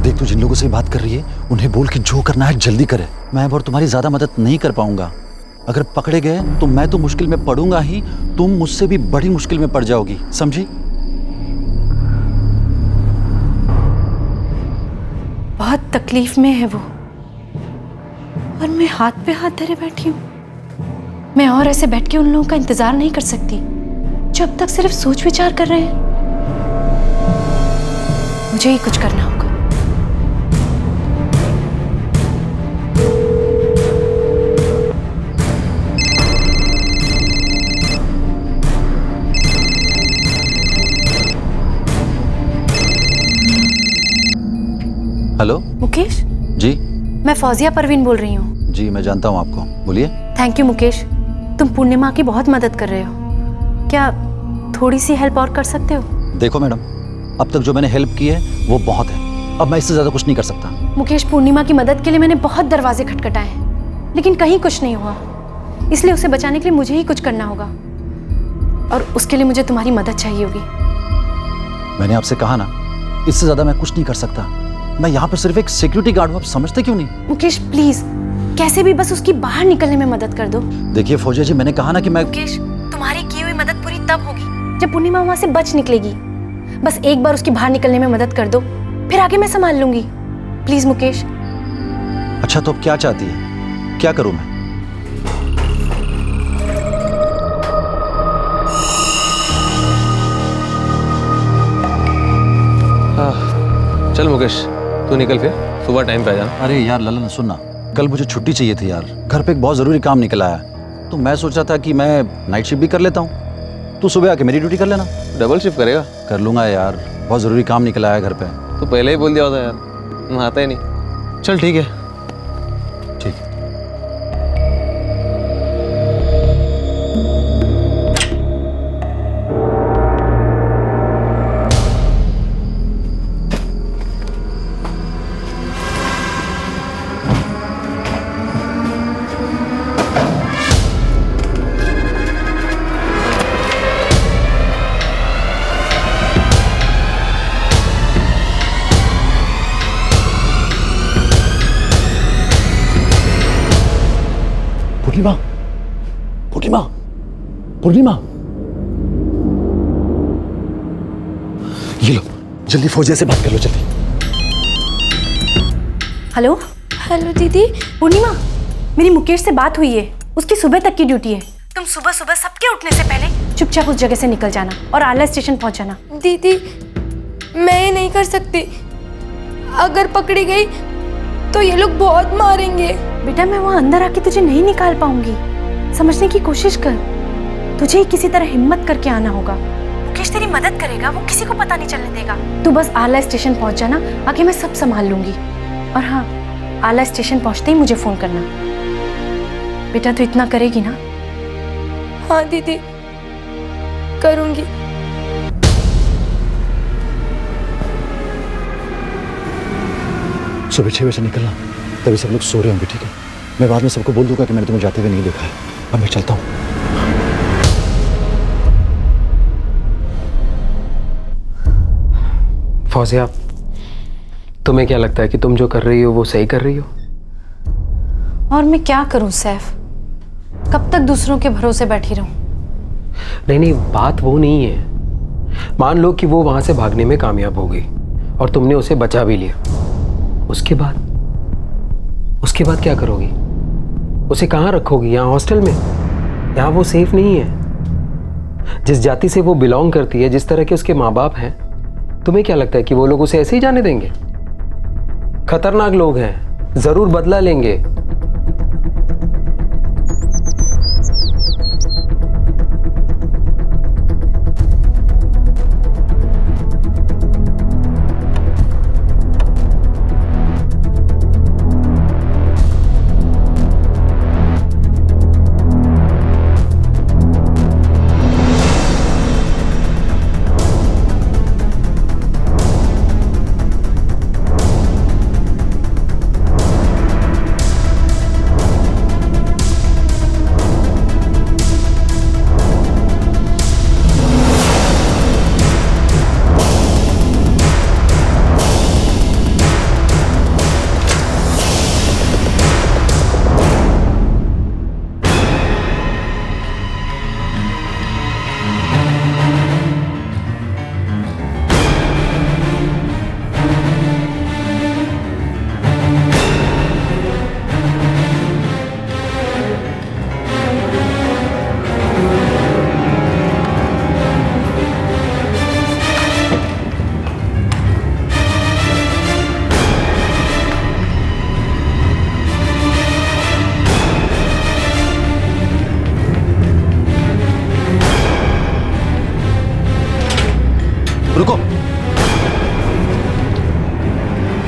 देख, तू जिन लोगों से बात कर रही है उन्हें बोल कि जो करना है जल्दी करे। मैं और तुम्हारी ज्यादा मदद नहीं कर पाऊंगा। अगर पकड़े गए तो मैं तो मुश्किल में पड़ूंगा ही, तुम मुझसे भी बड़ी मुश्किल में पड़ जाओगी, समझी? बहुत तकलीफ में है वो और मैं हाथ पे हाथ धरे बैठी हूँ। मैं और ऐसे बैठ के उन लोगों का इंतजार नहीं कर सकती जो अब तक सिर्फ सोच विचार कर रहे हैं। मुझे ही कुछ करना होगा। हेलो मुकेश जी। मैं फौजिया परवीन बोल रही हूँ। जी, मैं जानता हूँ आपको, बोलिए। थैंक यू मुकेश, तुम पूर्णिमा की बहुत मदद कर रहे हो। क्या थोड़ी सी हेल्प और कर सकते हो? देखो मैडम, अब तक जो मैंने हेल्प की है वो बहुत है, अब मैं इससे ज्यादा कुछ नहीं कर सकता। मुकेश, पूर्णिमा की मदद के लिए मैंने बहुत दरवाजे खटखटाए हैं, लेकिन कहीं कुछ नहीं हुआ। इसलिए उसे बचाने के लिए मुझे ही कुछ करना होगा और उसके लिए मुझे तुम्हारी मदद चाहिए होगी। मैंने आपसे कहा ना, इससे ज्यादा मैं कुछ नहीं कर सकता। मैं यहाँ पर सिर्फ एक सिक्योरिटी गार्ड हूँ, आप समझते क्यों नहीं? मुकेश प्लीज, कैसे भी बस उसकी बाहर निकलने में मदद कर दो। देखिए फौजिया जी, मैंने कहा ना कि मैं। मुकेश, तुम्हारी की हुई मदद पूरी तब होगी जब पूर्णिमा वहां से बच निकलेगी। बस एक बार उसकी बाहर निकलने में मदद कर दो, फिर आगे मैं संभाल लूंगी। प्लीज मुकेश। अच्छा, तो अब क्या चाहती है, क्या करूं मैं? चल मुकेश, तू निकल, फिर सुबह टाइम पे आ जाना। अरे यार ललन, सुनना, कल मुझे छुट्टी चाहिए थी यार, घर पे एक बहुत ज़रूरी काम निकला है, तो मैं सोच रहा था कि मैं नाइट शिफ्ट भी कर लेता हूँ, तू सुबह आके मेरी ड्यूटी कर लेना। डबल शिफ्ट करेगा? कर लूँगा यार, बहुत ज़रूरी काम निकला है घर पे। तो पहले ही बोल दिया होता यार, मैं आता ही नहीं। चल ठीक है। ठीक। पूर्णिमा, पूर्णिमा, पूर्णिमा, ये लो, जल्दी फौजिया से बात कर लो, जल्दी। हेलो हेलो दीदी। पूर्णिमा, मेरी मुकेश से बात हुई है, उसकी सुबह तक की ड्यूटी है। तुम सुबह सुबह सबके उठने से पहले चुपचाप उस जगह से निकल जाना और आला स्टेशन पहुंच जाना। दीदी मैं ये नहीं कर सकती, अगर पकड़ी गई तो ये लोग बहुत मारेंगे। बेटा मैं वहां अंदर आके तुझे नहीं निकाल पाऊंगी, समझने की कोशिश कर। तुझे ही किसी तरह हिम्मत करके आना होगा। मुकेश तेरी मदद करेगा, वो किसी को पता नहीं चलने देगा। तू बस आला स्टेशन पहुंच जाना, आगे मैं सब संभाल लूंगी। और हाँ, आला स्टेशन पहुंचते ही मुझे फोन करना। बेटा तू इतना करेगी ना? हाँ दीदी करूंगी। सुबह 6 बजे निकलना, तभी सब लोग सो रहे होंगे, ठीक है? मैं बाद में सबको बोल दूंगा कि मैंने तुम्हें जाते हुए नहीं देखा है। अब मैं चलता हूँ। फौजिया, तुम्हें क्या लगता है कि तुम जो कर रही हो वो सही कर रही हो? और मैं क्या करूं सैफ, कब तक दूसरों के भरोसे बैठी रहूं? नहीं नहीं, बात वो नहीं है। मान लो कि वो वहां से भागने में कामयाब हो गई और तुमने उसे बचा भी लिया, उसके बाद क्या करोगी? उसे कहाँ रखोगी? यहाँ हॉस्टल में? यहाँ वो सेफ नहीं है। जिस जाति से वो बिलोंग करती है, जिस तरह के उसके माँ बाप हैं, तुम्हें क्या लगता है कि वो लोग उसे ऐसे ही जाने देंगे? खतरनाक लोग हैं, जरूर बदला लेंगे। रुको,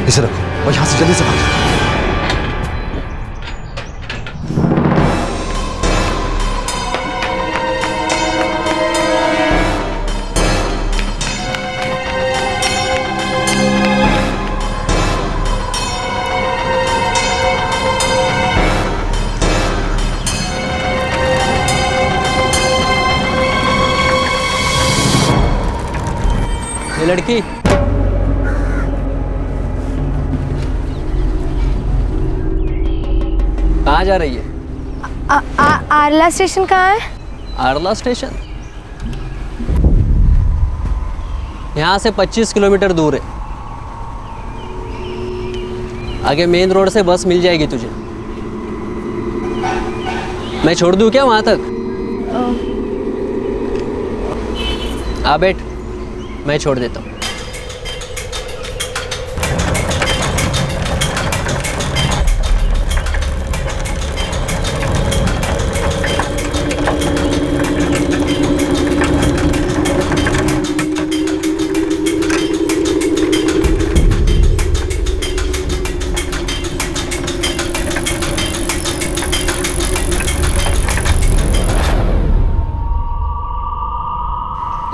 इसे रखो और यहां से जल्दी से भाग जाओ। ये लड़की कहाँ जा रही है? आरला स्टेशन कहाँ है? आरला स्टेशन यहाँ से 25 किलोमीटर दूर है। आगे मेन रोड से बस मिल जाएगी तुझे। मैं छोड़ दूँ क्या वहाँ तक? आ बैठ, मैं छोड़ देता हूँ।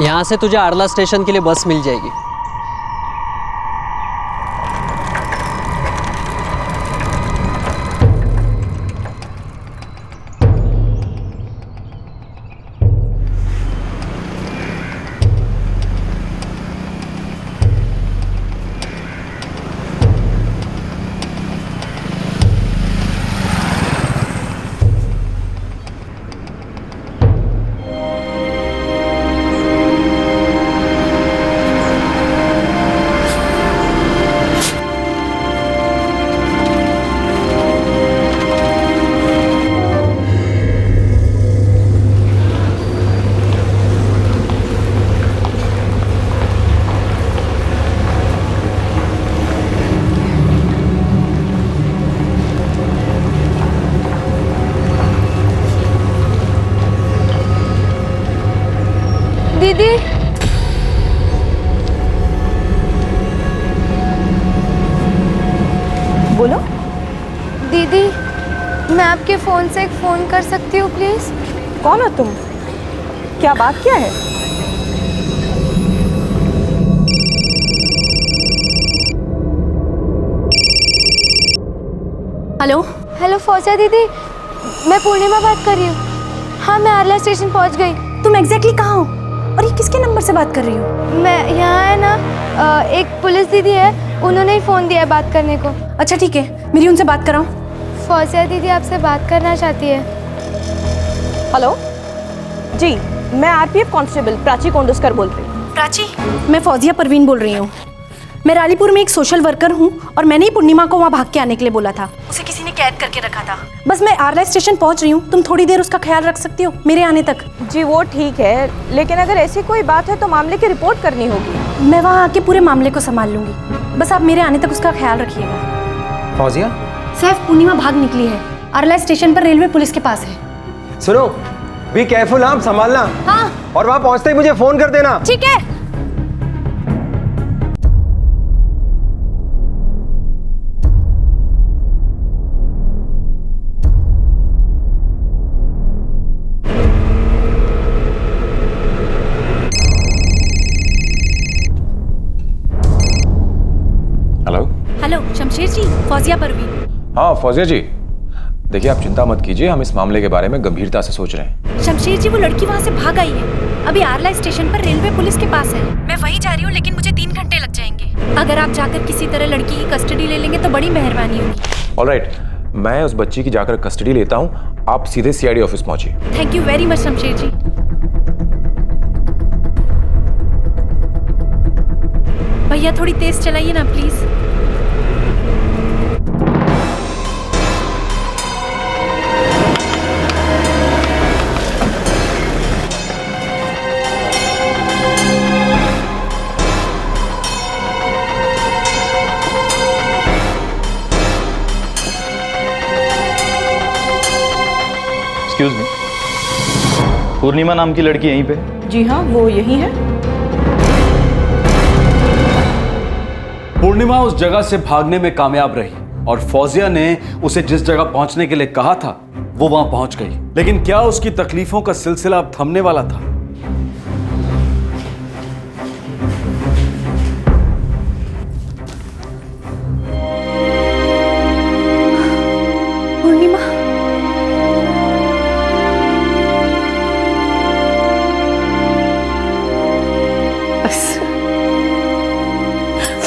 यहाँ से तुझे आरला स्टेशन के लिए बस मिल जाएगी। दीदी बोलो। दीदी मैं आपके फ़ोन से एक फ़ोन कर सकती हूँ प्लीज़? कौन हो तुम? क्या बात क्या है? हेलो हेलो फौजिया दीदी, मैं पूर्णिमा बात कर रही हूँ। हाँ मैं आरला स्टेशन पहुँच गई। तुम एग्जैक्टली कहाँ हो और ये किसके नंबर से बात कर रही हो? मैं यहाँ है ना, एक पुलिस दीदी है, उन्होंने ही फ़ोन दिया है बात करने को। अच्छा ठीक है, मेरी उनसे बात कराओ। फौजिया दीदी आपसे बात करना चाहती है। हेलो जी, मैं आरपीएफ कांस्टेबल प्राची कोंडुस्कर बोल रही हूँ। प्राची, मैं फौजिया परवीन बोल रही हूँ। मैं रालीपुर में एक सोशल वर्कर हूँ और मैंने ही पूर्णिमा को वहाँ भाग के आने के लिए बोला था। उसे किसी ने कैद करके रखा था। बस मैं आरला स्टेशन पहुँच रही हूँ, तुम थोड़ी देर उसका ख्याल रख सकती हो मेरे आने तक? जी वो ठीक है, लेकिन अगर ऐसी कोई बात है तो मामले की रिपोर्ट करनी होगी। मैं वहाँ आके पूरे मामले को संभाल लूंगी, बस आप मेरे आने तक उसका ख्याल रखिएगा। फौजिया, सैफ, पूर्णिमा भाग निकली है, आरला स्टेशन पर रेलवे पुलिस के पास है। सुनो, बी केयरफुल, आप संभालना। हाँ। और वहाँ पहुँचते ही मुझे फोन कर देना। ठीक है। हेलो हेलो शमशेर जी, फौजिया परवीन। हाँ फौजिया जी, देखिए आप चिंता मत कीजिए, हम इस मामले के बारे में गंभीरता से सोच रहे हैं। शमशेर जी, वो लड़की वहाँ से भाग आई है, अभी आरला स्टेशन पर रेलवे पुलिस के पास है। मैं वहीं जा रही हूँ, लेकिन मुझे 3 घंटे लग जाएंगे। अगर आप जाकर किसी तरह लड़की की कस्टडी ले लेंगे तो बड़ी मेहरबानी होगी। ऑलराइट, मैं उस बच्ची की जाकर कस्टडी लेता हूँ, आप सीधे सीआईडी ऑफिस पहुंचिए। Thank you very much Shamsher ji. भैया थोड़ी तेज चलाइए ना प्लीज। एक्सक्यूज मी, पूर्णिमा नाम की लड़की यहीं पे? जी हाँ, वो यही है। पूर्णिमा उस जगह से भागने में कामयाब रही और फौजिया ने उसे जिस जगह पहुंचने के लिए कहा था वो वहां पहुंच गई। लेकिन क्या उसकी तकलीफों का सिलसिला अब थमने वाला था? पूर्णिमा,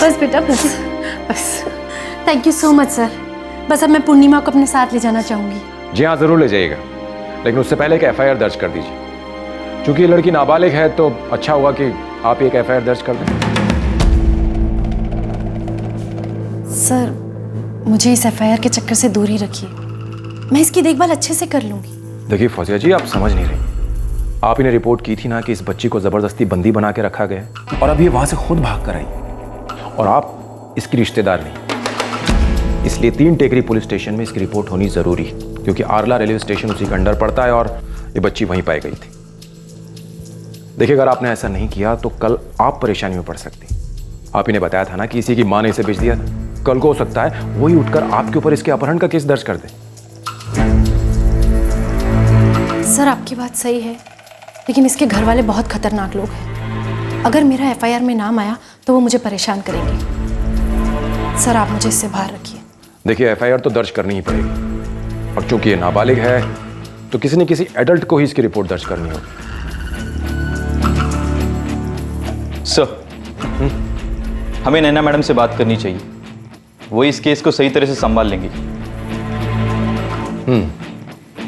बस बेटा, बस बस। Thank you so much sir. बस अब मैं पूर्णिमा को अपने साथ ले जाना चाहूंगी। जी हाँ, जरूर ले जाइएगा, लेकिन उससे पहले एक एफआईआर दर्ज कर दीजिए। क्योंकि ये लड़की नाबालिग है तो अच्छा होगा कि आप एक एफआईआर दर्ज कर दें। सर, मुझे इस एफआईआर के चक्कर से दूर ही रखिए, मैं इसकी देखभाल अच्छे से कर लूंगी। देखिए फौजिया जी, आप समझ नहीं रही। आप इन्हें रिपोर्ट की थी ना कि इस बच्ची को जबरदस्ती बंदी बना के रखा गया है और अब ये वहां से खुद भाग कर आई, और आप इसकी रिश्तेदार नहीं। इसलिए 3 टेकरी पुलिस स्टेशन में इसकी रिपोर्ट होनी जरूरी है, क्योंकि आरला रेलवे स्टेशन उसी के अंडर पड़ता है और ये बच्ची वहीं पाई गई थी। देखिए, अगर आपने ऐसा नहीं किया तो कल आप परेशानी में पड़ सकती। आप इन्हें बताया था ना कि इसी की मां ने इसे बेच दिया था। कल को हो सकता है वही उठकर आपके ऊपर इसके अपहरण का केस दर्ज कर दे। सर, आपकी बात सही है, लेकिन इसके घर वाले बहुत खतरनाक लोग हैं। अगर मेरा एफआईआर में नाम आया तो वो मुझे परेशान करेंगे। सर, आप मुझे इससे बाहर रखिए। देखिए, एफआईआर तो दर्ज करनी ही पड़ेगी, और चूंकि ये नाबालिग है तो किसी न किसी एडल्ट को ही इसकी रिपोर्ट दर्ज करनी होगी। सर, हमें नैना मैडम से बात करनी चाहिए, वो इस केस को सही तरह से संभाल लेंगी।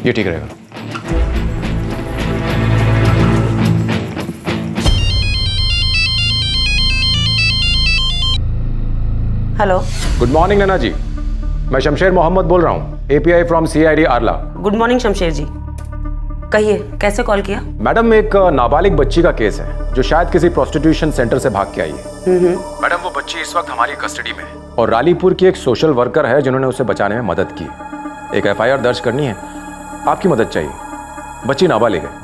ये ठीक रहेगा। Hello, good morning Naina ji, मैं शमशेर मोहम्मद बोल रहा हूँ, एपीआई फ्रॉम सीआईडी आरला। गुड मॉर्निंग शमशेर जी, कहिए कैसे कॉल किया? मैडम, एक नाबालिग बच्ची का केस है जो शायद किसी प्रोस्टिट्यूशन सेंटर से भाग के आई है। मैडम, वो बच्ची इस वक्त हमारी कस्टडी में है और रालीपुर की एक सोशल वर्कर है जिन्होंने उसे बचाने में मदद की। एक एफआईआर दर्ज करनी है, आपकी मदद चाहिए। बच्ची नाबालिग है।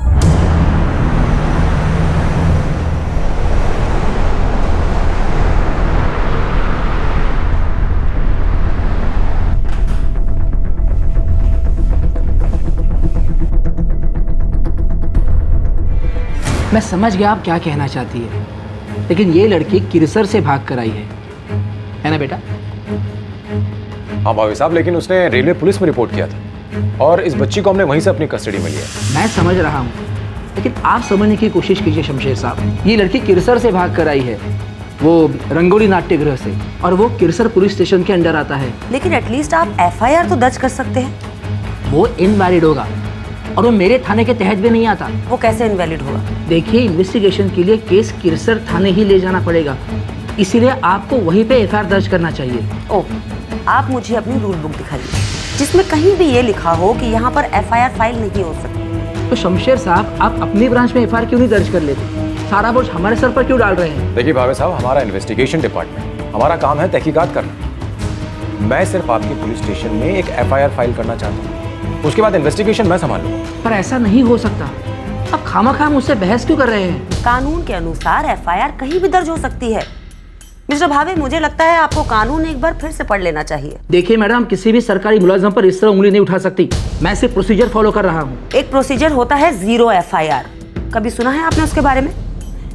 मैं समझ गया आप क्या कहना चाहती है, लेकिन ये लड़की किरसर से भाग कर आई है ना बेटा? हाँ भाभी साहब, लेकिन उसने रेलवे पुलिस में रिपोर्ट किया था और इस बच्ची को हमने वहीं से अपनी कस्टडी में लिया। मैं समझ रहा हूँ, लेकिन आप समझने की कोशिश कीजिए शमशेर साहब। ये लड़की किरसर से भाग कर आई है, वो रंगोली नाट्यगृह से, और वो किरसर पुलिस स्टेशन के अंडर आता है। लेकिन एटलीस्ट आप एफआईआर तो दर्ज कर सकते हैं। वो इनवैलिड होगा और वो मेरे थाने के तहत भी नहीं आता। वो कैसे इनवैलिड होगा? देखिए, इन्वेस्टिगेशन के लिए केस किरसर थाने ही ले जाना पड़ेगा, इसीलिए आपको वहीं पे एफआईआर दर्ज करना चाहिए। ओह, आप मुझे अपनी रूल बुक दिखाइए जिसमें कहीं भी ये लिखा हो कि यहाँ पर एफआईआर फाइल नहीं हो सकती। तो शमशेर साहब, आप अपनी ब्रांच में एफआईआर क्यों नहीं दर्ज कर लेते? सारा बोझ हमारे सर पर क्यों डाल रहे हैं? देखिए भाभी साहब, हमारा इन्वेस्टिगेशन डिपार्टमेंट, हमारा काम है तहकीकात करना। मैं सिर्फ आपकी पुलिस स्टेशन में एक एफआईआर फाइल करना चाहता हूँ, उसके बाद इन्वेस्टिगेशन मैं संभाल लूँगा। पर ऐसा नहीं हो सकता। आप खामखा मुझसे बहस क्यों कर रहे हैं? कानून के अनुसार एफआईआर कहीं भी दर्ज हो सकती है। मिस्टर भावे, मुझे लगता है आपको कानून एक बार फिर से पढ़ लेना चाहिए। देखिए मैडम, किसी भी सरकारी मुलाजिम पर इस तरह उंगली नहीं उठा सकती। मैं सिर्फ प्रोसीजर फॉलो कर रहा हूँ। एक प्रोसीजर होता है 0 एफआईआर। कभी सुना है आपने उसके बारे में?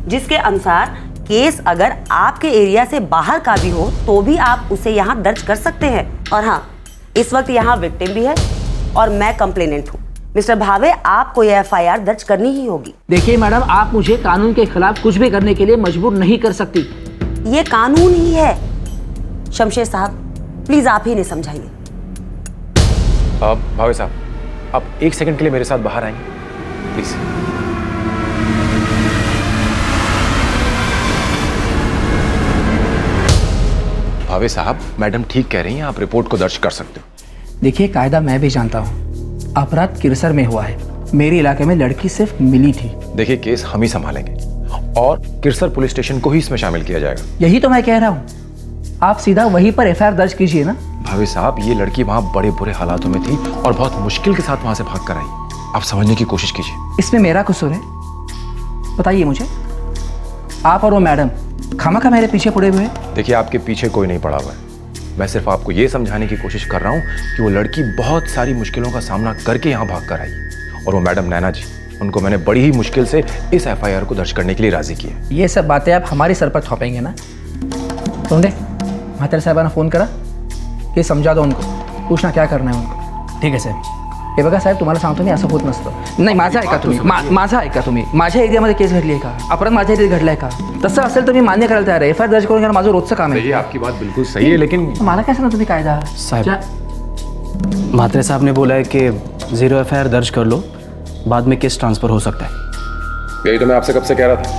जिसके अनुसार केस अगर आपके एरिया से बाहर का भी हो तो भी आप उसे यहाँ दर्ज कर सकते हैं। और हाँ, इस वक्त यहाँ विक्टिम भी है और मैं कंप्लेनेंट हूँ। मिस्टर भावे, आपको यह एफआईआर दर्ज करनी ही होगी। देखिए मैडम, आप मुझे कानून के खिलाफ कुछ भी करने के लिए मजबूर नहीं कर सकती। ये कानून ही है। शमशेर साहब, प्लीज आप ही ने समझाइए। भावे साहब, आप एक सेकंड के लिए मेरे साथ बाहर आएंगे प्लीज। भावे साहब, मैडम ठीक कह रही हैं, आप रिपोर्ट को दर्ज कर सकते हो। देखिए, कायदा मैं भी जानता हूँ। अपराध किरसर में हुआ है, मेरे इलाके में लड़की सिर्फ मिली थी। देखिए, केस हम ही संभालेंगे और किरसर पुलिस स्टेशन को ही इसमें शामिल किया जाएगा। यही तो मैं कह रहा हूँ, आप सीधा वहीं पर एफआईआर दर्ज कीजिए ना। भावे साहब, ये लड़की वहाँ बड़े बुरे हालातों में थी और बहुत मुश्किल के साथ वहाँ से भाग कर आई। आप समझने की कोशिश कीजिए। इसमें मेरा कसूर है? बताइए मुझे। आप और वो मैडम खामखा मेरे पीछे पड़े हुए हैं। देखिए, आपके पीछे कोई नहीं पड़ा हुआ है। मैं सिर्फ आपको ये समझाने की कोशिश कर रहा हूँ कि वो लड़की बहुत सारी मुश्किलों का सामना करके यहाँ भाग कर आई, और वो मैडम नैना जी, उनको मैंने बड़ी ही मुश्किल से इस एफआईआर को दर्ज करने के लिए राजी किया। ये सब बातें आप हमारे सर पर थोपेंगे ना? तुमने महातर साहबा ने फोन करा की समजा दो उनको, पूछना क्या करना है उनको. ठीक आहे साहेब. हे बघा साहेब, तुम्हाला सांगतो मी असं होत नसतं. नाही माझं ऐका तुम्ही, माझं ऐका तुम्ही. माझ्या एरियामध्ये केस घडली आहे का? अपराध माझ्या एरियात घडलाय का? तसं असेल तर मी मान्य करायला तयार आहे. एफआयआर दर्ज करून घेणं माझं रोजचं काम आहे. आपकी बात बिल्कुल सही है, लेकिन मला काय सांगता तुम्ही कायदा साहब, म्हात्रे साहब ने बोला है कि 0 एफआईआर दर्ज कर लो, बाद में केस ट्रांसफर हो सकता है. यही तो मैं आपसे कब से कह रहा था.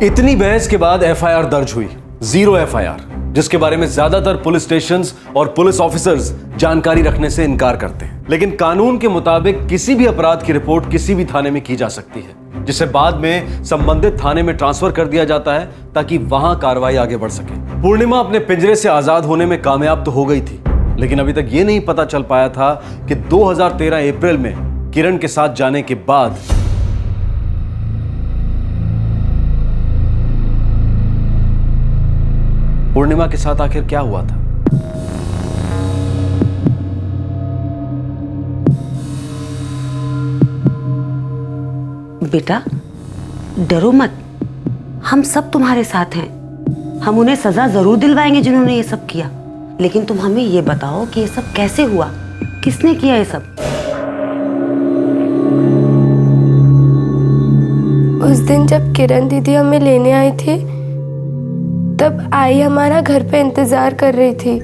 इतनी बहस के बाद एफआईआर दर्ज हुई, 0 एफआईआर, जिसके बारे में ज्यादातर पुलिस स्टेशंस और पुलिस ऑफिसर्स जानकारी रखने से इनकार करते हैं. लेकिन कानून के मुताबिक किसी भी अपराध की रिपोर्ट किसी भी थाने में की जा सकती है, जिसे बाद में संबंधित थाने में ट्रांसफर कर दिया जाता है ताकि वहां कार्रवाई आगे बढ़ सके. पूर्णिमा अपने पिंजरे से आजाद होने में कामयाब तो हो गई थी, लेकिन अभी तक यह नहीं पता चल पाया था कि 2013 अप्रैल में किरण के साथ जाने के बाद पूर्णिमा के साथ आखिर क्या हुआ था. बेटा डरो मत, हम सब तुम्हारे साथ हैं. हम उन्हें सजा जरूर दिलवाएंगे जिन्होंने ये सब किया. लेकिन तुम हमें ये बताओ कि ये सब कैसे हुआ, किसने किया ये सब? उस दिन जब किरण दीदी हमें लेने आई थी, तब आई हमारा घर पे इंतजार कर रही थी.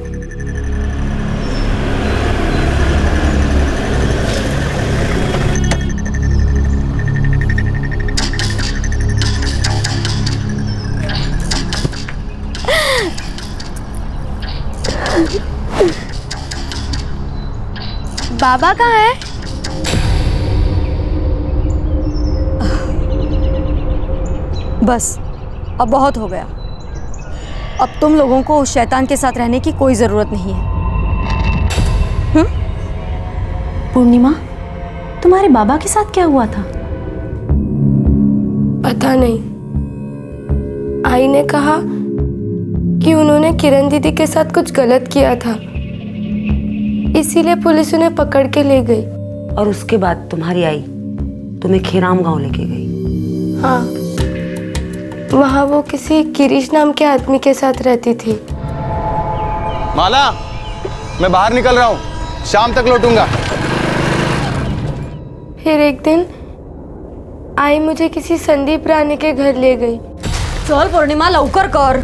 बाबा कहाँ है? बस अब बहुत हो गया. अब तुम लोगों को उस शैतान के साथ रहने की कोई जरूरत नहीं है. पूर्णिमा, तुम्हारे बाबा के साथ क्या हुआ था? पता नहीं. आई ने कहा कि उन्होंने किरण दीदी के साथ कुछ गलत किया था, इसीलिए पुलिस उन्हें पकड़ के ले गई. और उसके बाद तुम्हारी आई तुम्हें खेराम गांव लेके गई। हाँ, वहाँ वो किसी गिरीश नाम के आदमी के साथ रहती थी। माला, मैं बाहर निकल रहा हूँ, शाम तक लौटूंगा। फिर एक दिन आई मुझे किसी संदीप राणे के घर ले गई। चल पूर्णिमा, लवकर कर।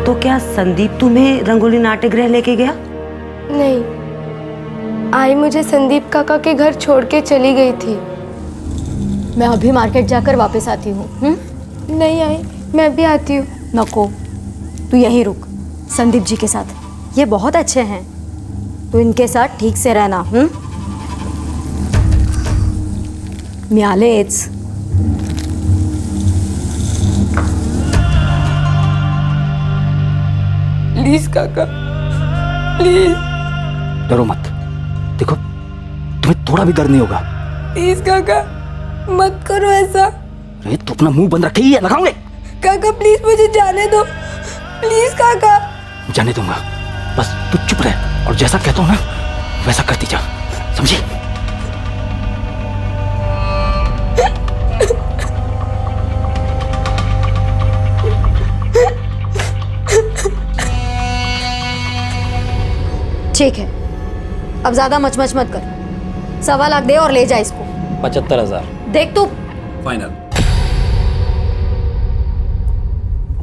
तो क्या संदीप तुम्हें रंगोली नाट्यगृह लेके गया? नहीं, आई मुझे संदीप काका के घर छोड़ के चली गई थी। मैं अभी मार्केट जाकर वापस आती हूँ। नहीं आई, मैं भी आती हूँ। नको, तू यहीं रुक संदीप जी के साथ, ये बहुत अच्छे हैं, तो इनके साथ ठीक से रहना। मी आलेच। प्लीज काका, प्लीज। डरो मत, देखो तुम्हें थोड़ा भी दर्द नहीं होगा। प्लीज काका, मत करो ऐसा। अरे तू अपना मुंह बंद रखे ही है, लगाऊंगे। काका प्लीज मुझे जाने दो, प्लीज काका। जाने दूंगा, बस तू चुप रह और जैसा कहता हूं ना वैसा करती जा, समझी? ठीक है, अब ज्यादा मचमच मत कर। 1.25 लाख दे और ले जा इसको। 75,000। देख तू। फाइनल।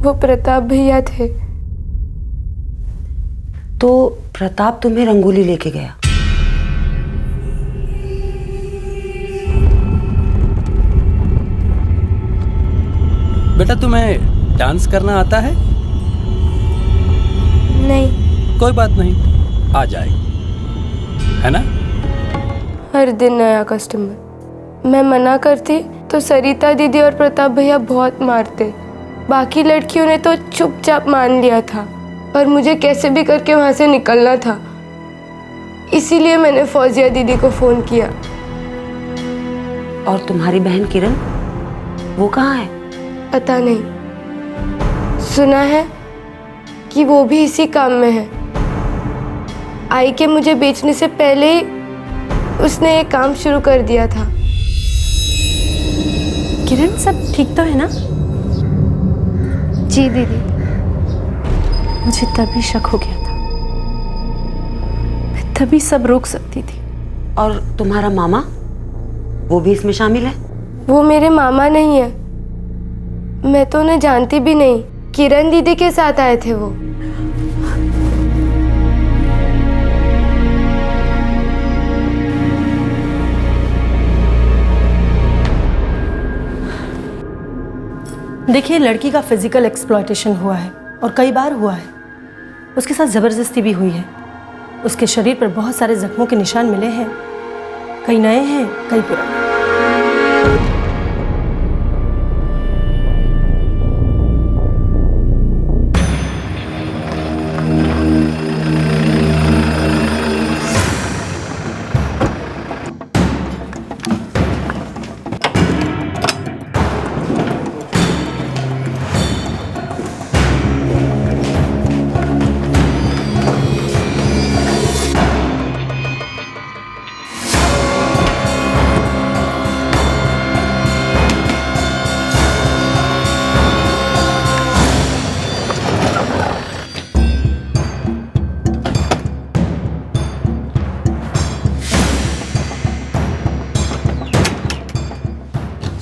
वो प्रताप भैया थे। तो प्रताप तुम्हें रंगोली लेके गया? बेटा तुम्हें डांस करना आता है? नहीं। कोई बात नहीं, आ जाएगा, है ना? हर दिन नया कस्टमर। मैं मना करती तो सरिता दीदी और प्रताप भैया बहुत मारते। बाकी लड़कियों ने तो चुपचाप मान लिया था, पर मुझे कैसे भी करके वहाँ से निकलना था। इसीलिए मैंने फौजिया दीदी को फ़ोन किया। और तुम्हारी बहन किरण, वो कहाँ है? पता नहीं, सुना है कि वो भी इसी काम में है। आई के मुझे बेचने से पहले ही उसने ये काम शुरू कर दिया था। किरण, सब ठीक तो है ना? जी दीदी। मुझे तभी शक हो गया था, मैं तभी सब रोक सकती थी। और तुम्हारा मामा, वो भी इसमें शामिल है? वो मेरे मामा नहीं है, मैं तो उन्हें जानती भी नहीं। किरण दीदी के साथ आए थे वो। देखिए, लड़की का फिजिकल एक्सप्लॉयटेशन हुआ है और कई बार हुआ है। उसके साथ ज़बरदस्ती भी हुई है। उसके शरीर पर बहुत सारे जख्मों के निशान मिले हैं, कई नए हैं, कई पुराने।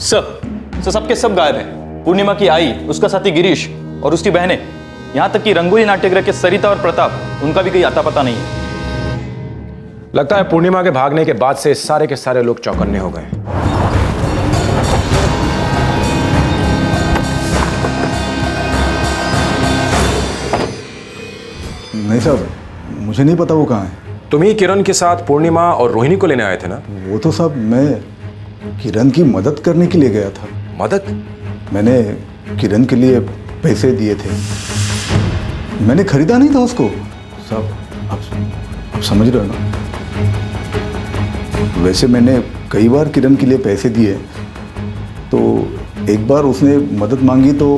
सर सबके सब गायब हैं। पूर्णिमा की आई, उसका साथी गिरीश और उसकी बहनें, यहाँ तक कि रंगोली नाट्यगृह के सरिता और प्रताप, उनका भी कोई आता पता नहीं है। लगता है पूर्णिमा के भागने के बाद से सारे के सारे लोग चौकन्ने हो गए। नहीं साहब, मुझे नहीं पता वो कहाँ है। तुम ही किरण के साथ पूर्णिमा और रोहिणी को लेने आए थे ना? वो तो साहब मैं किरण की मदद करने के लिए गया था। मदद? मैंने किरण के लिए पैसे दिए थे। मैंने खरीदा नहीं था उसको साहब, आप समझ रहे हो ना। वैसे मैंने कई बार किरण के लिए पैसे दिए, तो एक बार उसने मदद मांगी तो